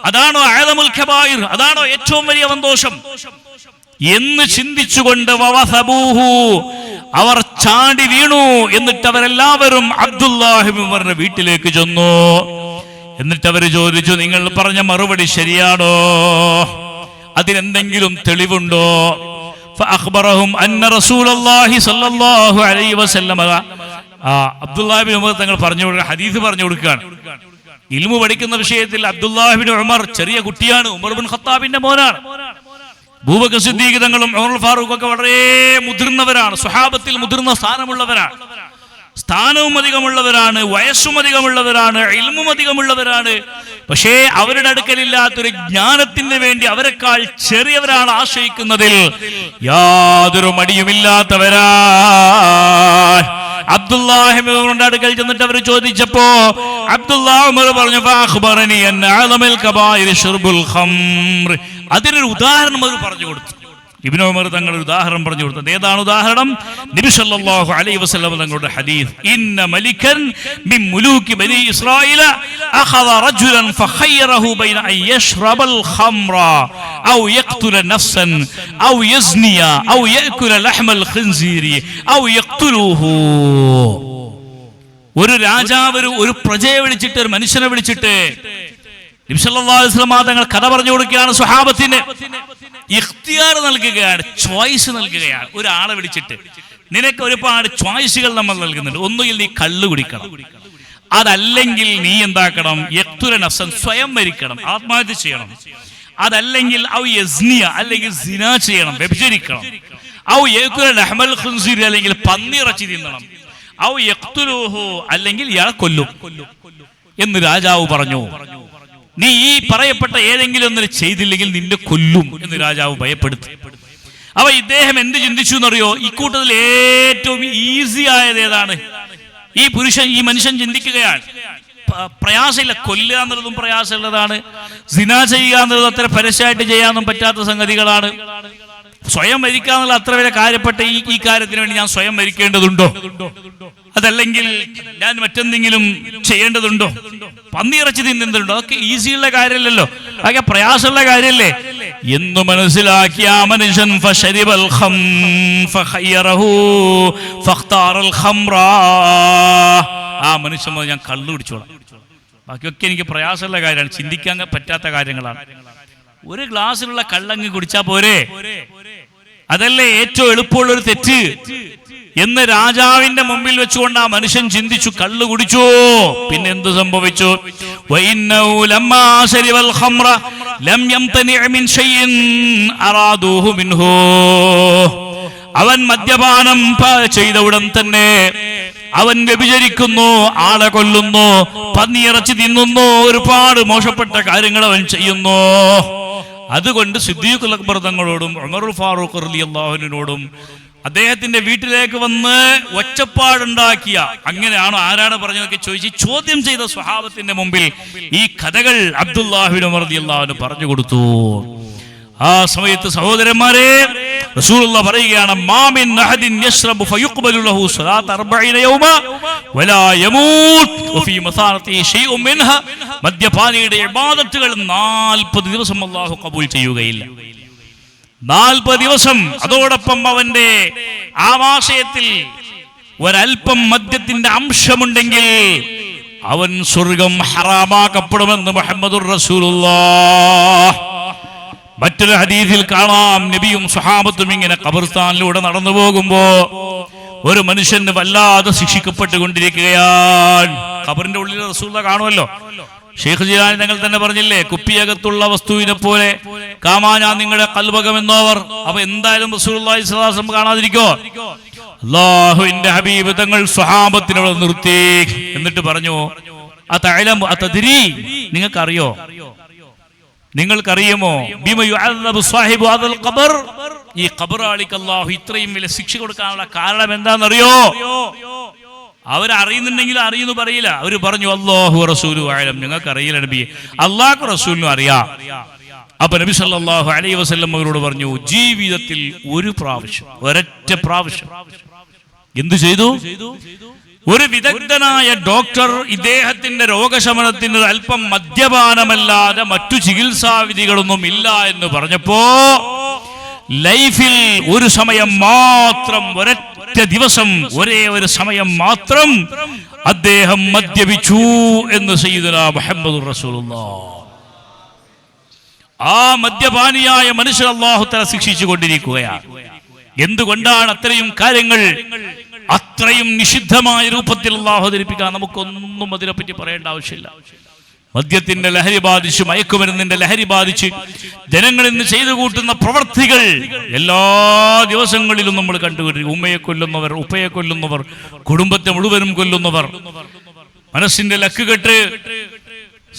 അതാണോ അഅ്ളമുൽ കബായിർ? അതാണോ ഏറ്റവും വലിയ വൻദോഷം എന്ന് ചിന്തിച്ചുകൊണ്ട് വവസബൂഹു, അവർ ചാടി വീണു. എന്നിട്ട് അവരെല്ലാവരും അബ്ദുല്ലാഹി ഇബ്നു ഉമറിന്റെ വീട്ടിലേക്ക് ചെന്നു. എന്നിട്ട് അവർ ചോദിച്ചു, നിങ്ങൾ പറഞ്ഞ മറുപടി ശരിയാണോ? അതിനെന്തെങ്കിലും തെളിവുണ്ടോ? ഫഅഖ്ബറഹും അന്ന റസൂലുള്ളാഹി സ്വല്ലല്ലാഹു അലൈഹി വസല്ലം, അബ്ദുല്ലാഹി ഇബ്നു ഉമർ തങ്ങൾ പറഞ്ഞു കൊടുക്കുക, ഹദീസ് പറഞ്ഞു കൊടുക്കുകയാണ്. ഇൽമു പഠിക്കുന്ന വിഷയത്തിൽ അബ്ദുല്ലാഹി ഇബ്നു ഉമർ ചെറിയ കുട്ടിയാണ്, ഉമർ ഇബ്നു ഖത്താബിന്റെ മോനാണ്. അബൂബക്കർ സിദ്ദീഖ് തങ്ങളും ഉമറുൽ ഫാറൂഖ് ഒക്കെ വളരെ മുതിർന്നവരാണ്, സ്വഹാബത്തിൽ മുതിർന്ന സ്ഥാനമുള്ളവരാണ്, സ്ഥാനവും അധികമുള്ളവരാണ്, വയസ്സും അധികമുള്ളവരാണ്, ഇൽമും അധികമുള്ളവരാണ്. പക്ഷേ അവരുടെ അടുക്കലില്ലാത്തൊരു ജ്ഞാനത്തിന് വേണ്ടി അവരെക്കാൾ ചെറിയവരാണ് ആശ്രയിക്കുന്നതിൽ യാതൊരു മടിയുമില്ലാത്തവരാ. അബ്ദുല്ലാഹി ഇബ്നു ഉമറിന്റെ അടുക്കൽ ചെന്നിട്ട് അവർ ചോദിച്ചപ്പോ അബ്ദുല്ലാഹി ഉമർ പറഞ്ഞു, ഫഅഖ്ബറനി അന്ന അഅ്ളമൽ കബായിർ ശുർബുൽ ഖംർ. അതിനൊരു ഉദാഹരണം അവർ പറഞ്ഞു കൊടുത്തു. ഇബ്നു ഉമർ തങ്ങൾ ഒരു ഉദാഹരണം പറഞ്ഞു കൊടുത്തത്. ഏതാണ് ഉദാഹരണം? നബി സല്ലല്ലാഹു അലൈഹി വസല്ലം തങ്ങളുടെ ഹദീസ്, ഇന്ന മലികൻ മിൻ മുലൂകി ബനി ഇസ്രായീല അഖദ റജുലൻ ഫഖയ്യറഹു ബൈന അൻ യശ്റബൽ ഖംറ ഔ യഖ്തുല നഫ്സൻ ഔ യസ്നിയ ഔ യഅകുല ലഹ്മൽ ഖിൻസീരി ഔ യഖ്തുലുഹു. ഒരു രാജാവ് ഒരു പ്രജയെ വിളിച്ചിട്ട്, ഒരു മനുഷ്യനെ വിളിച്ചിട്ട് നബി സല്ലല്ലാഹു അലൈഹി വസല്ലം തങ്ങൾ കഥ പറഞ്ഞു കൊടുക്കുകയാണ്. സ്വഹാബത്തിന് ഇഖ്തിയാർ നൽകുകയാണ്, ചോയ്സ് നൽകുകയാണ്. ഒരാളെ വിളിച്ചിട്ട് നിനക്ക് ഒരുപാട് ചോയ്സുകൾ നമ്മൾ നൽകുന്നുണ്ട്. ഒന്നുകിൽ നീ കള്ളു കുടിക്കണം, അതല്ലെങ്കിൽ നീ എന്താക്കണം, യഖ്തുല നഫ്സൻ, സ്വയം മരിക്കണം, ആത്മഹത്യ ചെയ്യണം. അതല്ലെങ്കിൽ ഔ യസ്നിയ, അല്ലെങ്കിൽ സിന ചെയ്യണം, വ്യഭിചരിക്കണം. ഔ യഅകുല ലഹ്മൽ ഖിൻസീർ, അല്ലെങ്കിൽ പന്നിയിറച്ചി തിന്നണം. ഔ യഖ്തുലുഹു, അല്ലെങ്കിൽ ഇയാളെ കൊല്ലും എന്ന് രാജാവ് പറഞ്ഞു. നീ ഈ പറയപ്പെട്ട ഏതെങ്കിലും ഒന്നിനെ ചെയ്തില്ലെങ്കിൽ നിന്നെ കൊല്ലും എന്ന് രാജാവ് ഭയപ്പെടുത്തി. അപ്പൊ ഇദ്ദേഹം എന്ത് ചിന്തിച്ചു എന്നറിയോ? ഇക്കൂട്ടത്തിൽ ഏറ്റവും ഈസി ആയത് ഏതാണ്? ഈ മനുഷ്യൻ ചിന്തിക്കുകയാണ്, പ്രയാസമില്ല, കൊല്ലുക എന്നുള്ളതും പ്രയാസമുള്ളതാണ്, സിന ചെയ്യുക എന്നുള്ളത് അത്ര പരസ്യമായിട്ട് ചെയ്യാനൊന്നും പറ്റാത്ത സംഗതികളാണ്. സ്വയം മരിക്കുക എന്നുള്ള അത്ര വരെ കാര്യപ്പെട്ട ഈ കാര്യത്തിന് വേണ്ടി ഞാൻ സ്വയം മരിക്കേണ്ടതുണ്ടോ? അതല്ലെങ്കിൽ ഞാൻ മറ്റെന്തെങ്കിലും ചെയ്യേണ്ടതുണ്ടോ? പന്നിയിറച്ചി തിന്നുന്നുണ്ടോ? അതൊക്കെ ഈസിയുള്ള കാര്യമല്ലല്ലോ, അതൊക്കെ പ്രയാസമുള്ള കാര്യമല്ലേ എന്ന് മനസ്സിലാക്കിയ ആ മനുഷ്യൻ ആ മനുഷ്യൻ ഞാൻ കള്ളു കുടിച്ചോളാം, ബാക്കിയൊക്കെ എനിക്ക് പ്രയാസമുള്ള കാര്യമാണ്, ചിന്തിക്കാൻ പറ്റാത്ത കാര്യങ്ങളാണ്. ഒരു ഗ്ലാസ്സിലുള്ള കള്ളങ്ങ് കുടിച്ചാ പോരെ? അതല്ലേ ഏറ്റവും എളുപ്പമുള്ളൊരു തെറ്റ് എന്ന് രാജാവിന്റെ മുമ്പിൽ വെച്ചുകൊണ്ട് ആ മനുഷ്യൻ ചിന്തിച്ചു, കള്ളു കുടിച്ചു. പിന്നെ എന്ത് സംഭവിച്ചു? അവൻ മദ്യപാനം ചെയ്ത ഉടൻ തന്നെ അവൻ വ്യഭിചരിക്കുന്നു, ആളെ കൊല്ലുന്നു, പന്നിയിറച്ചി തിന്നുന്നു, ഒരുപാട് മോശപ്പെട്ട കാര്യങ്ങൾ അവൻ ചെയ്യുന്നു. അതുകൊണ്ട് സിദ്ദീഖുൽ അക്ബർ തങ്ങളോടും ഉമറുൽ ഫാറൂഖ് റളിയല്ലാഹു അൻഹുവിനോടും അദ്ദേഹത്തിന്റെ വീട്ടിലേക്ക് വന്ന് ഒച്ചപ്പാടുണ്ടാക്കിയ, അങ്ങനെയാണോ ആരാണ് പറഞ്ഞതൊക്കെ ചോദിച്ച് ചോദ്യം ചെയ്ത സ്വഹാബത്തിന്റെ മുമ്പിൽ ഈ കഥകൾ അബ്ദുല്ലാഹി ഇബ്നു ഉമർ റളിയല്ലാഹു അൻഹു പറഞ്ഞു കൊടുത്തു. ആ സമയത്ത് സഹോദരന്മാരെ, റസൂലുള്ളാഹി പറയുകയാണ്, മാമിൻ അഹദിൻ യശ്റബു ഫയുഖ്ബലു ലഹു സ്വലാത്ത് 40 യൗമ വലാ യമൂത് വഫീ മസാനതി ശൈഉൻ മിൻഹ. മദ്യപാനിയുടെ ഇബാദത്തുകൾ 40 ദിവസം അല്ലാഹു ഖബൂൽ ചെയ്യുകയില്ല. 40 ദിവസം. അതോടൊപ്പം അവന്റെ ആമാശയത്തിൽ ഒരൽപ്പം മദ്യത്തിന്റെ അംശമുണ്ടെങ്കിൽ അവൻ സ്വർഗം ഹറാമാക്കപ്പെടുമെന്ന് മുഹമ്മദുർ റസൂലുള്ളാഹ്. മറ്റൊരു ഹദീസിൽ കാണാം, നബിയും സ്വഹാബത്തും ഇങ്ങനെ ഖബർസ്ഥാനിലൂടെ നടന്നു പോകുമ്പോ ഒരു മനുഷ്യന് വല്ലാതെ ശിക്ഷിക്കപ്പെട്ടുകൊണ്ടിരിക്കുകയാണ്. ഖബറിന്റെ ഉള്ളിൽ റസൂലുള്ളാഹി കാണുമല്ലോ. ഷെയ്ഖ് ജിലാനി തങ്ങൾ തന്നെ പറഞ്ഞില്ലേ, കുപ്പിയകത്തുള്ള വസ്തുവിനെ പോലെ കാമാനാ നിങ്ങളുടെ കൽബകമെന്നോവർ. അപ്പൊ എന്തായാലും റസൂലുള്ളാഹി സ്വല്ലല്ലാഹു അലൈഹി വസല്ലം കാണാതിരിക്കോ? അല്ലാഹുവിന്റെ ഹബീബ് തങ്ങൾ സ്വഹാബത്തിനോട് നിർത്തി, എന്നിട്ട് പറഞ്ഞു, അതഅലമു അതദ്രി, നിങ്ങൾക്കറിയോ, നിങ്ങൾക്കറിയുമോ ബിമ യുഅദ്ദബു സാഹിബു ഹദൽ ഖബർ, ഈ ഖബറാളിക്ക് അല്ലാഹു ഇത്രയും വലിയ ശിക്ഷ കൊടുക്കാനുള്ള കാരണം എന്താണെന്നറിയോ? അവരറിയുന്നുണ്ടെങ്കിൽ അറിയുന്നു പറയില്ല. അവർ പറഞ്ഞു, അല്ലാഹു റസൂലു അഅലം, ഞങ്ങൾക്ക് അറിയില്ല നബി, അല്ലാഹു റസൂലിനും അറിയാം. അപ്പൊ നബി സല്ലല്ലാഹു അലൈഹി വസല്ലം അവരോട് പറഞ്ഞു, ജീവിതത്തിൽ ഒരു പ്രാവശ്യം, ഒരൊറ്റ പ്രാവശ്യം എന്തു ചെയ്തു? ഒരു വിദഗ്ധനായ ഡോക്ടർ ഇദ്ദേഹത്തിന്റെ രോഗശമനത്തിന് അല്പം മദ്യപാനമല്ലാതെ മറ്റു ചികിത്സാ വിധികളൊന്നും ഇല്ല എന്ന് പറഞ്ഞപ്പോ ലൈഫിൽ ഒരു സമയം മാത്രം, ഒരൊറ്റ ദിവസം, ഒരേ ഒരു സമയം മാത്രം അദ്ദേഹം മദ്യപിച്ചു എന്ന് സയ്യിദുനാ മുഹമ്മദുർ റസൂലുള്ളാഹ്. ആ മദ്യപാനിയായ മനുഷ്യൻ അല്ലാഹു തആല ശിക്ഷിച്ചു കൊണ്ടിരിക്കുകയാണ്. എന്തുകൊണ്ടാണ് അത്രയും കാര്യങ്ങൾ അത്രയും നിഷിദ്ധമായ രൂപത്തിൽ അല്ലാഹു അവതരിപ്പിക്കാൻ? നമുക്കൊന്നും അതിനെപ്പറ്റി പറയേണ്ട ആവശ്യമില്ല. മദ്യത്തിന്റെ ലഹരി ബാധിച്ച്, മയക്കുമരുന്നിന്റെ ലഹരി ബാധിച്ച് ജനങ്ങളിൽ നിന്ന് ചെയ്തു കൂട്ടുന്ന പ്രവർത്തികൾ എല്ലാ ദിവസങ്ങളിലും നമ്മൾ കണ്ടുകൊണ്ടിരിക്കും. ഉമ്മയെ കൊല്ലുന്നവർ, ഉപ്പയെ കൊല്ലുന്നവർ, കുടുംബത്തെ മുഴുവനും കൊല്ലുന്നവർ, മനസ്സിന്റെ ലക്കുകെട്ട്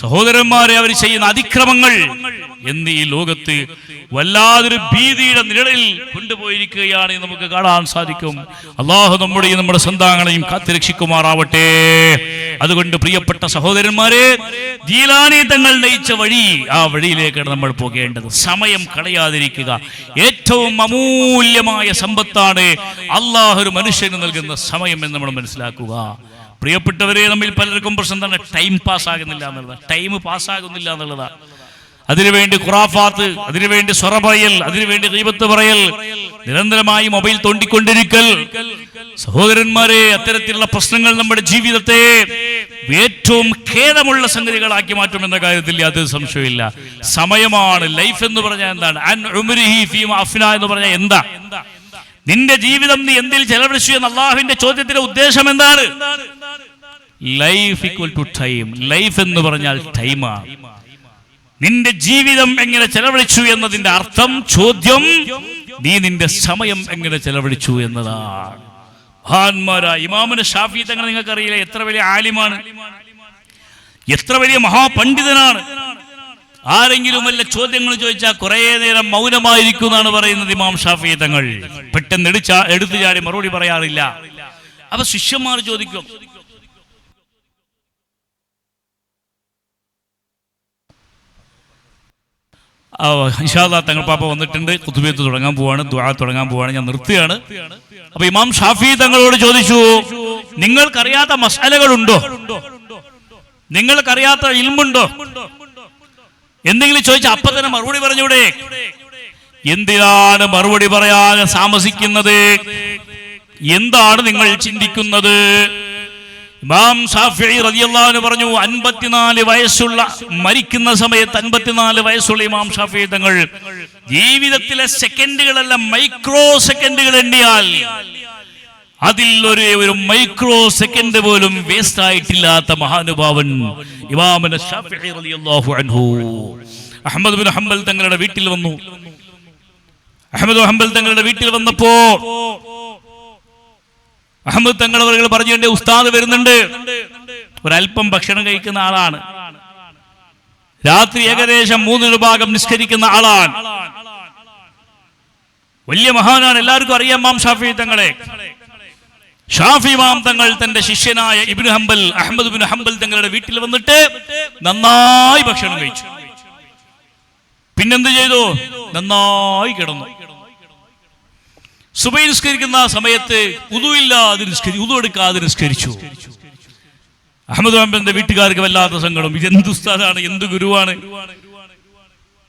സഹോദരന്മാരെ അവർ ചെയ്യുന്ന അതിക്രമങ്ങൾ എന്ന് ഈ ലോകത്ത് വല്ലാതൊരു ഭീതിയുടെ നിഴലിൽ കൊണ്ടുപോയിരിക്കുകയാണ് നമുക്ക് കാണാൻ സാധിക്കും. അല്ലാഹു നമ്മുടെയും നമ്മുടെ സന്താനങ്ങളെയും കാത്തുരക്ഷിക്കുമാറാവട്ടെ. അതുകൊണ്ട് പ്രിയപ്പെട്ട സഹോദരന്മാരെ, ജീലാനി തങ്ങൾ നയിച്ച വഴി, ആ വഴിയിലേക്കാണ് നമ്മൾ പോകേണ്ടത്. സമയം കളയാതിരിക്കുക. ഏറ്റവും അമൂല്യമായ സമ്പത്താണ് അല്ലാഹു ഒരു മനുഷ്യന് നൽകുന്ന സമയം എന്ന് നമ്മൾ മനസ്സിലാക്കുക. പ്രിയപ്പെട്ടവരെ, നമ്മിൽ പലർക്കും പ്രശ്നം തന്നെ ടൈം പാസ്സാകുന്നില്ല എന്നുള്ളതാണ്. ടൈം പാസ്സാകുന്നില്ല എന്നുള്ളതാണ്. അതിനുവേണ്ടി ഖുറാഫാത്ത്, അതിനുവേണ്ടി സ്വറ പറയൽ, അതിനുവേണ്ടി ഗീബത്ത് പറയൽ, നിരന്തരമായി മൊബൈൽ തോണ്ടിക്കൊണ്ടിരിക്കൽ. സഹോദരന്മാരെ, അത്തരത്തിലുള്ള പ്രശ്നങ്ങൾ നമ്മുടെ ജീവിതത്തെ ഏറ്റവും ഖേദമുള്ള സംഗതികളാക്കി മാറ്റുമെന്ന കാര്യത്തിൽ യാതൊരു സംശയമില്ല. സമയമാണ് ലൈഫ് എന്ന് പറഞ്ഞാൽ എന്താണ്? അൻ ഉംരിഹി ഫീമാ അഫ്നാ എന്ന് പറഞ്ഞാൽ എന്താ? നിന്റെ ജീവിതം നീ എന്തിൽ ചെലവഴിച്ചു എന്ന അല്ലാഹുവിന്റെ ചോദ്യത്തിന്റെ ഉദ്ദേശം എന്താണ്? Life equal to time. Life എന്ന് പറഞ്ഞാൽ ടൈമാണ്. നിന്റെ ജീവിതം എങ്ങനെ ചെലവഴിച്ചു എന്നതിന്റെ അർത്ഥം, ചോദ്യം, നീ നിന്റെ സമയം എങ്ങനെ ചെലവഴിച്ചു എന്നതാണ്. മഹാന്മാരായ ഇമാമുന ഷാഫി തങ്ങൾ നിങ്ങൾക്കറിയില്ല, എത്ര വലിയ ആലിമാണ്, എത്ര വലിയ മഹാപണ്ഡിതനാണ്. ആരെങ്കിലും വല്ല ചോദ്യങ്ങൾ ചോദിച്ചാൽ കുറെ നേരം മൗനമായിരിക്കും എന്നാണ് പറയുന്നത് ഇമാം ഷാഫി തങ്ങൾ. പെട്ടെന്ന് എടുത്തു ചാടി മറുപടി പറയാറില്ല. അപ്പൊ ശിഷ്യന്മാർ ചോദിക്കും, ഇൻഷാ അല്ലാഹ് തങ്ങൾ പാപ്പ വന്നിട്ടുണ്ട്, ഖുതുബത്ത് തുടങ്ങാൻ പോവാണ്, ദുആ തുടങ്ങാൻ പോവാണ്, ഞാൻ നിർത്തുകയാണ്. അപ്പൊ ഇമാം ഷാഫി തങ്ങളോട് ചോദിച്ചു, നിങ്ങൾക്കറിയാത്ത മസ്അലകളുണ്ടോ, നിങ്ങൾക്കറിയാത്ത ഇൽമുണ്ടോ, എന്തെങ്കിലും ചോദിച്ചാൽ അപ്പൊ തന്നെ മറുപടി പറഞ്ഞൂടെ? എന്തിനാണ് മറുപടി പറയാൻ താമസിക്കുന്നത്? എന്താണ് നിങ്ങൾ ചിന്തിക്കുന്നത്? ഇമാം ഷാഫിഈ റളിയല്ലാഹു അൻഹു പറഞ്ഞു, 54 വയസ്സുള്ള, മരിക്കുന്ന സമയത്ത് 54 വയസ്സുള്ള ഇമാം ഷാഫിഈ തങ്ങൾ ജീവിതത്തിലെ സെക്കൻഡുകളല്ല മൈക്രോ സെക്കൻഡുകൾ എണ്ണിയാൽ അതിൽ ഒരു മൈക്രോ സെക്കൻഡ് പോലും വേസ്റ്റ് ആയിട്ടില്ലാത്ത മഹാനുഭാവൻ ഇമാമുന ഷാഫിഈ റളിയല്ലാഹു അൻഹു. അഹ്മദ് ബിൻ ഹംബൽ തങ്ങളുടെ വീട്ടിൽ വന്നു. അഹ്മദ് ബിൻ ഹംബൽ തങ്ങളുടെ വീട്ടിൽ വന്നപ്പോ അഹമ്മദ് തങ്ങൾ അവർ പറഞ്ഞു, എന്റെ ഉസ്താദ് വരുന്നുണ്ട്. ഒരല്പം ഭക്ഷണം കഴിക്കുന്ന ആളാണ്, രാത്രി ഏകദേശം 3 ഭാഗം നിസ്കരിക്കുന്ന ആളാണ്, വലിയ മഹാനാണ്, എല്ലാവർക്കും അറിയാം ഇമാം ഷാഫിഈ തങ്ങളെ. ഷാഫി ഇമാം തങ്ങൾ തന്റെ ശിഷ്യനായ Ibn Hanbal, Ahmad bin Hanbal തങ്ങളുടെ വീട്ടിൽ വന്നിട്ട് നന്നായി ഭക്ഷണം കഴിച്ചു. പിന്നെന്ത് ചെയ്തു? നന്നായി കിടന്നു. സുബഹി നിസ്കരിക്കുന്ന സമയത്ത് ഉദു എടുക്കാതെ നിസ്കരിച്ചു. അഹ്മദ് ഹംബലിന്റെ വീട്ടുകാർക്ക് വല്ലാത്ത സങ്കടം, ഇതെന്ത് ഉസ്താദാണ്, എന്ത് ഗുരുവാണ്.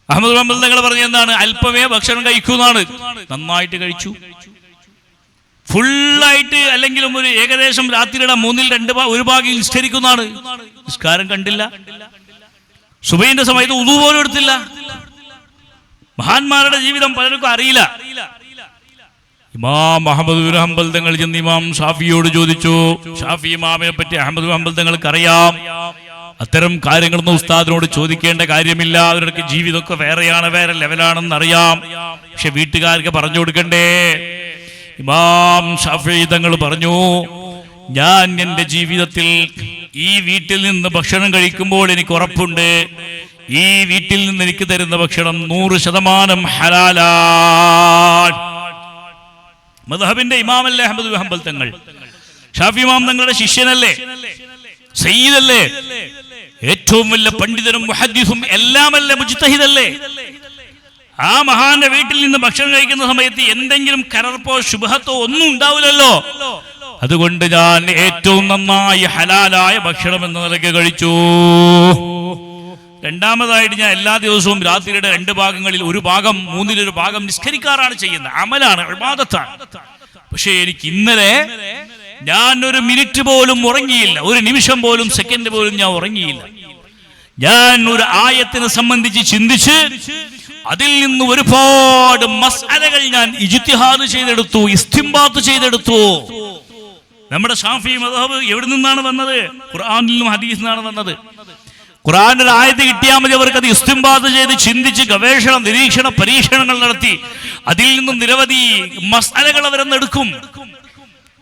അഹ്മദ് ഹംബൽ തങ്ങൾ പറഞ്ഞ എന്താണ്? അല്പമേ ഭക്ഷണം കഴിക്കുന്നാണ്. നന്നായിട്ട് കഴിച്ചു, ഫുള്ളായിട്ട്, അല്ലെങ്കിലും ഒരു ഏകദേശം രാത്രിയുടെ 1/2 ഭാഗം നിസ്കരിക്കുന്നതാണ്. നിസ്കാരം കണ്ടില്ല, സുബഹിന്റെ സമയത്ത് ഉദു പോലും എടുത്തില്ല. മഹാന്മാരുടെ ജീവിതം പലർക്കും അറിയില്ല. ഇമാം അഹ്മദ് ബിൻ ഹംബൽ തങ്ങൾ ചെന്ന് ഇമാം ഷാഫിയോട് ചോദിച്ചു. ഷാഫി ഇമാമിനെ പറ്റി അഹ്മദ് ബിൻ ഹംബൽ തങ്ങൾക്ക് അറിയാം, അത്തരം കാര്യങ്ങളൊന്നും ഉസ്താദിനോട് ചോദിക്കേണ്ട കാര്യമില്ല, അവരുടെ ജീവിതമൊക്കെ വേറെയാണ്, വേറെ ലെവലാണെന്ന് അറിയാം, പക്ഷെ വീട്ടുകാർക്ക് പറഞ്ഞു കൊടുക്കണ്ടേ? ഇമാം ഷാഫി തങ്ങൾ പറഞ്ഞു, ഞാൻ എൻ്റെ ജീവിതത്തിൽ ഈ വീട്ടിൽ നിന്ന് ഭക്ഷണം കഴിക്കുമ്പോൾ എനിക്ക് ഉറപ്പുണ്ട്, ഈ വീട്ടിൽ നിന്ന് എനിക്ക് തരുന്ന ഭക്ഷണം 100% ഹലാലാണ്. മദ്ഹബിന്റെ ഇമാമല്ലേ അഹ്മദ് ബിൻ ഹംബൽ തങ്ങൾ? ഷാഫി ഇമാം തങ്ങളുടെ ശിഷ്യനല്ലേ, സയ്യിദല്ലേ, ഏറ്റവും വലിയ പണ്ഡിതനും മുഹദ്ദിസും എല്ലാമല്ലേ, മുജ്തഹിദല്ലേ? ആ മഹാന്റെ വീട്ടിൽ നിന്ന് ഭക്ഷണം കഴിക്കുന്ന സമയത്ത് എന്തെങ്കിലും കരർപ്പോ ശുഭഹത്തോ ഒന്നും ഉണ്ടാവില്ലല്ലോ. അതുകൊണ്ട് ഞാൻ ഏറ്റവും നന്നായി ഹലാലായ ഭക്ഷണം എന്ന നിലയ്ക്ക് കഴിച്ചു. രണ്ടാമതായിട്ട് ഞാൻ എല്ലാ ദിവസവും രാത്രിയുടെ 2 ഭാഗങ്ങളിൽ 1 ഭാഗം 1/3 ഭാഗം നിസ്കരിക്കാറാണ് ചെയ്യുന്നത്. അമലാണ്, ഇബാദത്താണ്. പക്ഷേ എനിക്ക് ഇന്നലെ ഞാൻ 1 മിനിറ്റ് പോലും ഉറങ്ങിയില്ല, 1 നിമിഷം പോലും, സെക്കൻഡ് പോലും ഞാൻ ഉറങ്ങിയില്ല. ഞാൻ ഒരു ആയത്തിനെ സംബന്ധിച്ച് ചിന്തിച്ച് അതിൽ നിന്ന് ഒരുപാട് മസ്അലകൾ ഞാൻ ഇജ്തിഹാദ് ചെയ്തെടുത്തു, ഇസ്തിംബാത്ത് ചെയ്തെടുത്തു. നമ്മുടെ ഷാഫി മദ്ഹബ് എവിടെ നിന്നാണ് വന്നത്? ഖുർആനിൽ നിന്നും ഹദീസിൽ നിന്നാണ് വന്നത്. ഖുർആനിൽ ആയത്ത് കിട്ടിയാൽ മതി, അവർക്ക് അത് ഇസ്തിംബാത്ത് ചെയ്ത് ചിന്തിച്ച് ഗവേഷണ നിരീക്ഷണ പരീക്ഷണങ്ങൾ നടത്തി അതിൽ നിന്നും നിരവധി മസ്അലകൾ അവരെന്നെടുക്കും.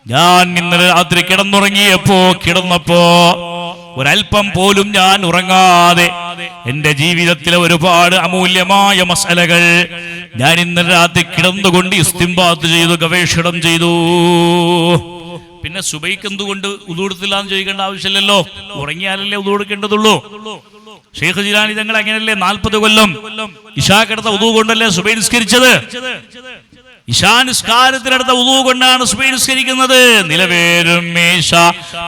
ഞാൻ ഇന്നലെ രാത്രി കിടന്നപ്പോ ഒരൽപ്പം പോലും ഞാൻ ഉറങ്ങാതെ എന്റെ ജീവിതത്തിലെ ഒരുപാട് അമൂല്യമായ മസ്അലകൾ ഞാൻ ഇന്നലെ രാത്രി കിടന്നുകൊണ്ട് ഇസ്തിംബാത്ത് ചെയ്തു, ഗവേഷണം ചെയ്തു. പിന്നെ സുബൈക്ക് എന്തുകൊണ്ട് ഉദു എടുത്തില്ല എന്ന് ചോദിക്കേണ്ട ആവശ്യമില്ലല്ലോ, ഉറങ്ങിയാലല്ലേ ഉദു എടുക്കേണ്ടതുള്ളൂ. ഷെയ്ഖ് ജിലാനി തങ്ങൾ അങ്ങനെയല്ലേ 40 കൊല്ലം ഇശാക്കെടുത്ത ഉദു കൊണ്ടല്ലേ സുബൈ നിസ്കരിച്ചത്. ഇശാ നിസ്കാരത്തിനടുത്ത ഉദു കൊണ്ടാണ് സുബൈ നിസ്കരിക്കുന്നത്. നിലവേരും മീശ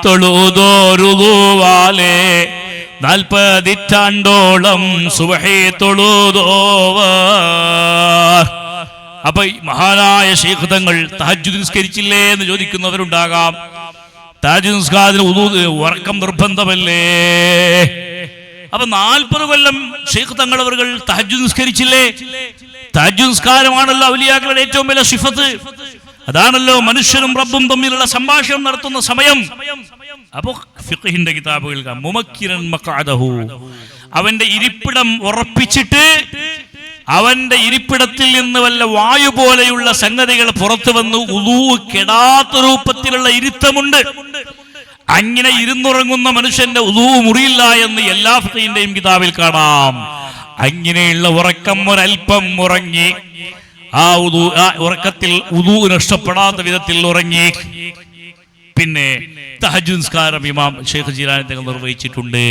തൊഴുതോരുവാലേ 40 സുബഹി തൊഴുതോവർ. അപ്പൊ മഹാനായ ശൈഖ് തങ്ങൾ തഹജ്ജുദ് നിസ്കരിച്ചില്ലേ എന്ന് ചോദിക്കുന്നവരുണ്ടാകാം. തഹജ്ജുദ് നിസ്കാരത്തിന് ഉറക്കം നിർബന്ധമല്ലേ? അപ്പൊ 40 കൊല്ലം ശൈഖ് തങ്ങൾ അവർ തഹജ്ജുദ് നിസ്കരിച്ചില്ലേ? തഹജ്ജുദ് നിസ്കാരമാണല്ലോ ഔലിയാക്കളുടെ ഏറ്റവും വലിയ സിഫത്ത്. അതാണല്ലോ മനുഷ്യനും റബ്ബും തമ്മിലുള്ള സംഭാഷണം നടത്തുന്ന സമയം. അപ്പോ ഫിഖ്ഹിന്റെ കിതാബുകൾ മുമക്കിറൻ മഖഅദഹു, അവന്റെ ഇരിപ്പിടം ഉറപ്പിച്ചിട്ട് അവന്റെ ഇരിപ്പിടത്തിൽ നിന്ന് വല്ല വായു പോലെയുള്ള സംഗതികൾ പുറത്തു വന്ന് ഉളൂ കെടാത്ത രൂപത്തിലുള്ള ഇരുത്തമുണ്ട്. അങ്ങനെ ഇരുന്നുറങ്ങുന്ന മനുഷ്യന്റെ ഉളൂ മുറിയില്ല എന്ന് എല്ലാ ഫിഖിന്റെയും കിതാബിൽ കാണാം. അങ്ങനെയുള്ള ഉറക്കം ഒരൽപ്പം ഉറങ്ങി, ആ ഉറക്കത്തിൽ ഉളൂ നഷ്ടപ്പെടാത്ത വിധത്തിൽ ഉറങ്ങി, പിന്നെ തഹജ്ജുദ് നിസ്കാരം ഇമാം ഷെയ്ഖ് ജീലാനി തങ്ങൾ നിർവഹിച്ചിട്ടുണ്ട്.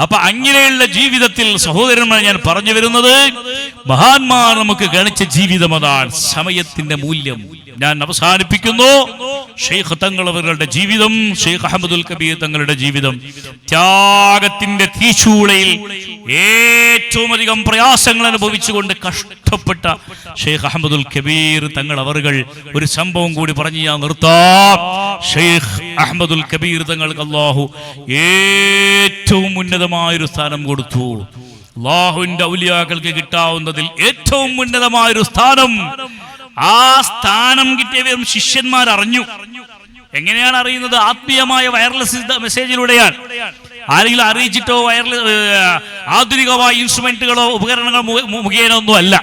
അപ്പൊ അങ്ങനെയുള്ള ജീവിതത്തിൽ സഹോദരന്മാർ ഞാൻ പറഞ്ഞു വരുന്നത്, മഹാന്മാർ നമുക്ക് കാണിച്ച ജീവിതം അതാണ്, സമയത്തിന്റെ മൂല്യം. ഞാൻ അവസാനിപ്പിക്കുന്നു. ഷെയ്ഖ് തങ്ങൾ അവരുടെ ജീവിതം, ഷെയ്ഖ് അഹമ്മദുൽ കബീർ തങ്ങളുടെ ജീവിതം, ത്യാഗത്തിന്റെ തീച്ചൂളയിൽ ഏറ്റവും അധികം പ്രയാസങ്ങൾ അനുഭവിച്ചുകൊണ്ട് കഷ്ടപ്പെട്ട ഷെയ്ഖ് അഹമ്മദുൽ കബീർ തങ്ങൾ അവர்கள் ഒരു സംഭവം കൂടി പറഞ്ഞു ഞാൻ നിർത്താം. ഷെയ്ഖ് അഹമ്മദുൽ കബീർ തങ്ങൾക്ക് അല്ലാഹു ഏറ്റവും ഉന്നതമായൊരു സ്ഥാനം കൊടുത്തു. അല്ലാഹുവിന്റെ ഔലിയാക്കൾക്ക് കിട്ടാവുന്നതിൽ ഏറ്റവും ഉന്നതമായൊരു സ്ഥാനം. ആ സ്ഥാനം കിട്ടിയവരും ശിഷ്യന്മാർ അറിഞ്ഞു. എങ്ങനെയാണ് അറിയുന്നത്? ആത്മീയമായ വയർലെസ് മെസ്സേജിലൂടെയാണ്. ആരെങ്കിലും അറിയിച്ചിട്ടോ ആധുനികമായ ഇൻസ്ട്രുമെന്റുകളോ ഉപകരണങ്ങളോ മുഖേന ഒന്നും അല്ല.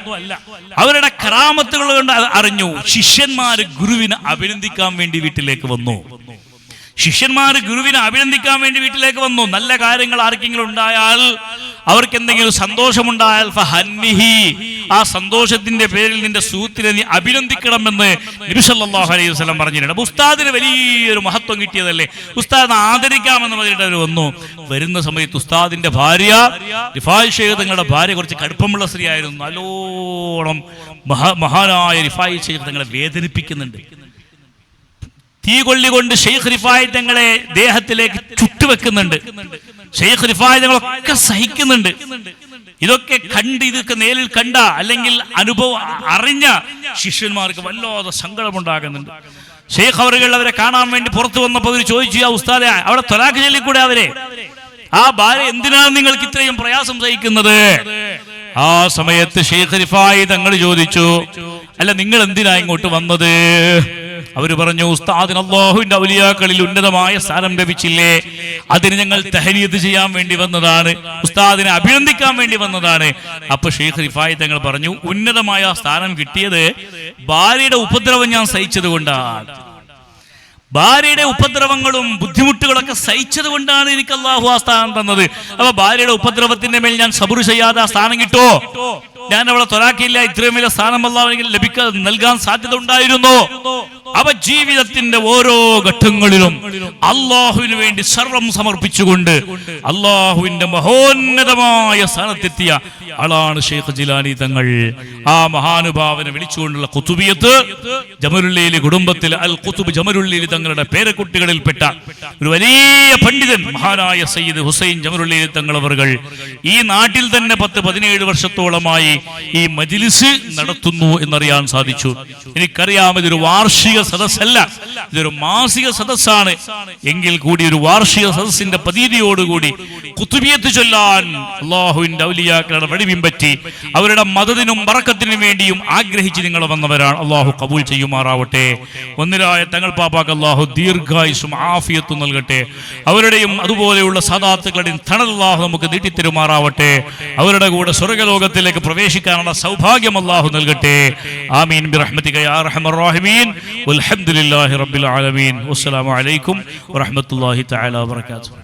അവരുടെ കറാമത്തുകൾ കൊണ്ട് അറിഞ്ഞു. ശിഷ്യന്മാര് ഗുരുവിനെ അഭിനന്ദിക്കാൻ വേണ്ടി വീട്ടിലേക്ക് വന്നു. വീട്ടിലേക്ക് വന്നു. നല്ല കാര്യങ്ങൾ ആർക്കെങ്കിലും ഉണ്ടായാൽ, അവർക്ക് എന്തെങ്കിലും സന്തോഷമുണ്ടായാൽ ഫഹന്നിഹി, ആ സന്തോഷത്തിന്റെ പേരിൽ നിന്റെ സുഹൃത്തിനെ നീ അഭിനന്ദിക്കണമെന്ന് നബി സല്ലല്ലാഹു അലൈഹി വസല്ലം പറഞ്ഞിട്ടുണ്ട്. ഉസ്താദിന് വലിയൊരു മഹത്വം കിട്ടിയതല്ലേ, ഉസ്താദിനെ ആദരിക്കാമെന്ന് പറഞ്ഞിട്ട് അവർ വന്നു. വരുന്ന സമയത്ത് ഉസ്താദിന്റെ ഭാര്യ റിഫായി ശൈഖ് തങ്ങളുടെ ഭാര്യ കുറച്ച് കടുപ്പമുള്ള സ്ത്രീ ആയിരുന്നു. നല്ലോണം മഹാനായ റിഫായി ശൈഖ് തങ്ങളെ വേദനിപ്പിക്കുന്നുണ്ട്. തീ കൊള്ളികൊണ്ട് ഷെയ്ഖ് റിഫായി തങ്ങളെ ദേഹത്തിലേക്ക് ചുട്ടുവെക്കുന്നുണ്ട്. ഷെയ്ഖ് റിഫായി തങ്ങളൊക്കെ സഹിക്കുന്നുണ്ട്. ഇതൊക്കെ ഇതൊക്കെ നേരിൽ കണ്ട അല്ലെങ്കിൽ അനുഭവം അറിഞ്ഞ ശിഷ്യന്മാർക്ക് വല്ലാതെ സങ്കടമുണ്ടാകുന്നുണ്ട്. ഷെയ്ഖ് അവരെ കാണാൻ വേണ്ടി പുറത്തു വന്നപ്പോൾ അവർ ചോദിച്ചു, ആ ഉസ്താദെ, അവിടെ ത്വലാഖ് ചൊല്ലിക്കൂടെ അവരെ? ആ ഭാര്യ എന്തിനാണ് നിങ്ങൾക്ക് ഇത്രയും പ്രയാസം സഹിക്കുന്നത്? ആ സമയത്ത് ഷെയ്ഖ് റിഫായി തങ്ങൾ ചോദിച്ചു, അല്ല നിങ്ങൾ എന്തിനാ ഇങ്ങോട്ട് വന്നത്? അവര് പറഞ്ഞു, ഉസ്താദിന് അല്ലാഹുവിന്റെ ഔലിയാക്കളിൽ ഉന്നതമായ സ്ഥാനം ലഭിച്ചില്ലേ, അതിന് ഞങ്ങൾ തഹ്നിയത്ത് ചെയ്യാൻ വേണ്ടി വന്നതാണ്, ഉസ്താദിനെ അഭിനന്ദിക്കാൻ വേണ്ടി വന്നതാണ്. അപ്പൊ ഷെയ്ഖ് റിഫായി തങ്ങൾ പറഞ്ഞു, ഉന്നതമായ സ്ഥാനം കിട്ടിയത് ഭാര്യയുടെ ഉപദ്രവം ഞാൻ സഹിച്ചത് കൊണ്ടാണ്. ഭാര്യയുടെ ഉപദ്രവങ്ങളും ബുദ്ധിമുട്ടുകളൊക്കെ സഹിച്ചത് കൊണ്ടാണ് എനിക്ക് അല്ലാഹു ആ സ്ഥാനം തന്നത്. അപ്പൊ ഭാര്യയുടെ ഉപദ്രവത്തിന്റെ മേൽ ഞാൻ സബർ ചെയ്യാതെ ആ സ്ഥാനം കിട്ടോ? ഞാൻ അവളെ ത്വലാഖില്ല, ഇത്രയും വലിയ സ്ഥാനം അല്ലാഹു നൽകാൻ സാധ്യത ഉണ്ടായിരുന്നു. അവ ജീവിതത്തിന്റെ ഓരോ ഘട്ടങ്ങളിലും അള്ളാഹുവിന് വേണ്ടി സർവം സമർപ്പിച്ചുകൊണ്ട് അള്ളാഹുവിന്റെ മഹോന്നതമായ സ്ഥാനത്തെത്തിയ ആളാണ് ഷെയ്ഖ് ജിലാനി തങ്ങൾ. ആ മഹാനുഭാവനെ വിളിച്ചുകൊണ്ടുള്ള ഖുതുബിയത്ത് ജമലുല്ലൈലി കുടുംബത്തിൽ അൽ ഖുതുബ് ജമലുല്ലൈലി തങ്ങളുടെ പേരക്കുട്ടികളിൽപ്പെട്ട ഒരു വലിയ പണ്ഡിതൻ മഹാനായ സയ്യിദ് ഹുസൈൻ ജമലുല്ലൈലി തങ്ങൾ അവർ ഈ നാട്ടിൽ തന്നെ 10-17 വർഷത്തോളമായി ഈ മജ്ലിസ് നടത്തുന്നു എന്നറിയാൻ സാധിച്ചു. എനിക്കറിയാം ഇതൊരു വാർഷിക സദസ്സല്ല, ഇതൊരു മാസിക സദസ്സാണ്. എങ്കിൽ കൂടി ഒരു വാർഷിക സദസ്സിന്റെ പ്രതീതിയോടുകൂടി ഖുതുബിയത്ത് ചൊല്ലാൻ അല്ലാഹുവിന്റെ ഔലിയാക്കളുടെ വഴിപിൻപറ്റി അവരുടെ മദദിനും ബറക്കത്തിനും വേണ്ടിയും ആഗ്രഹിച്ച് നിങ്ങൾ വന്നവരാണ്. അല്ലാഹു കബൂൽ ചെയ്യുമാറാവട്ടെ. ഒന്നിലായ തങ്ങൾ പാപ്പാക്ക് അല്ലാഹു ദീർഘായുസ്സും ആഫിയത്തും നൽകട്ടെ. അവരുടെയും അതുപോലെയുള്ള സദാത്തുക്കളുടെയും തണൽ അല്ലാഹു നമുക്ക് നീട്ടിത്തരുമാറാവട്ടെ. അവരുടെ കൂടെ സ്വർഗ്ഗലോകത്തിലേക്ക് പ്രവേശിക്കാനുള്ള സൗഭാഗ്യം അല്ലാഹു നൽകട്ടെ. ആമീൻ ബിറഹ്മതിക യാ അർഹമർ റഹീമീൻ. വൽഹംദുലില്ലാഹി റബ്ബിൽ ആലമീൻ. വസ്സലാമു അലൈക്കും വറഹ്മത്തുള്ളാഹി തആല വബറകാതുഹു.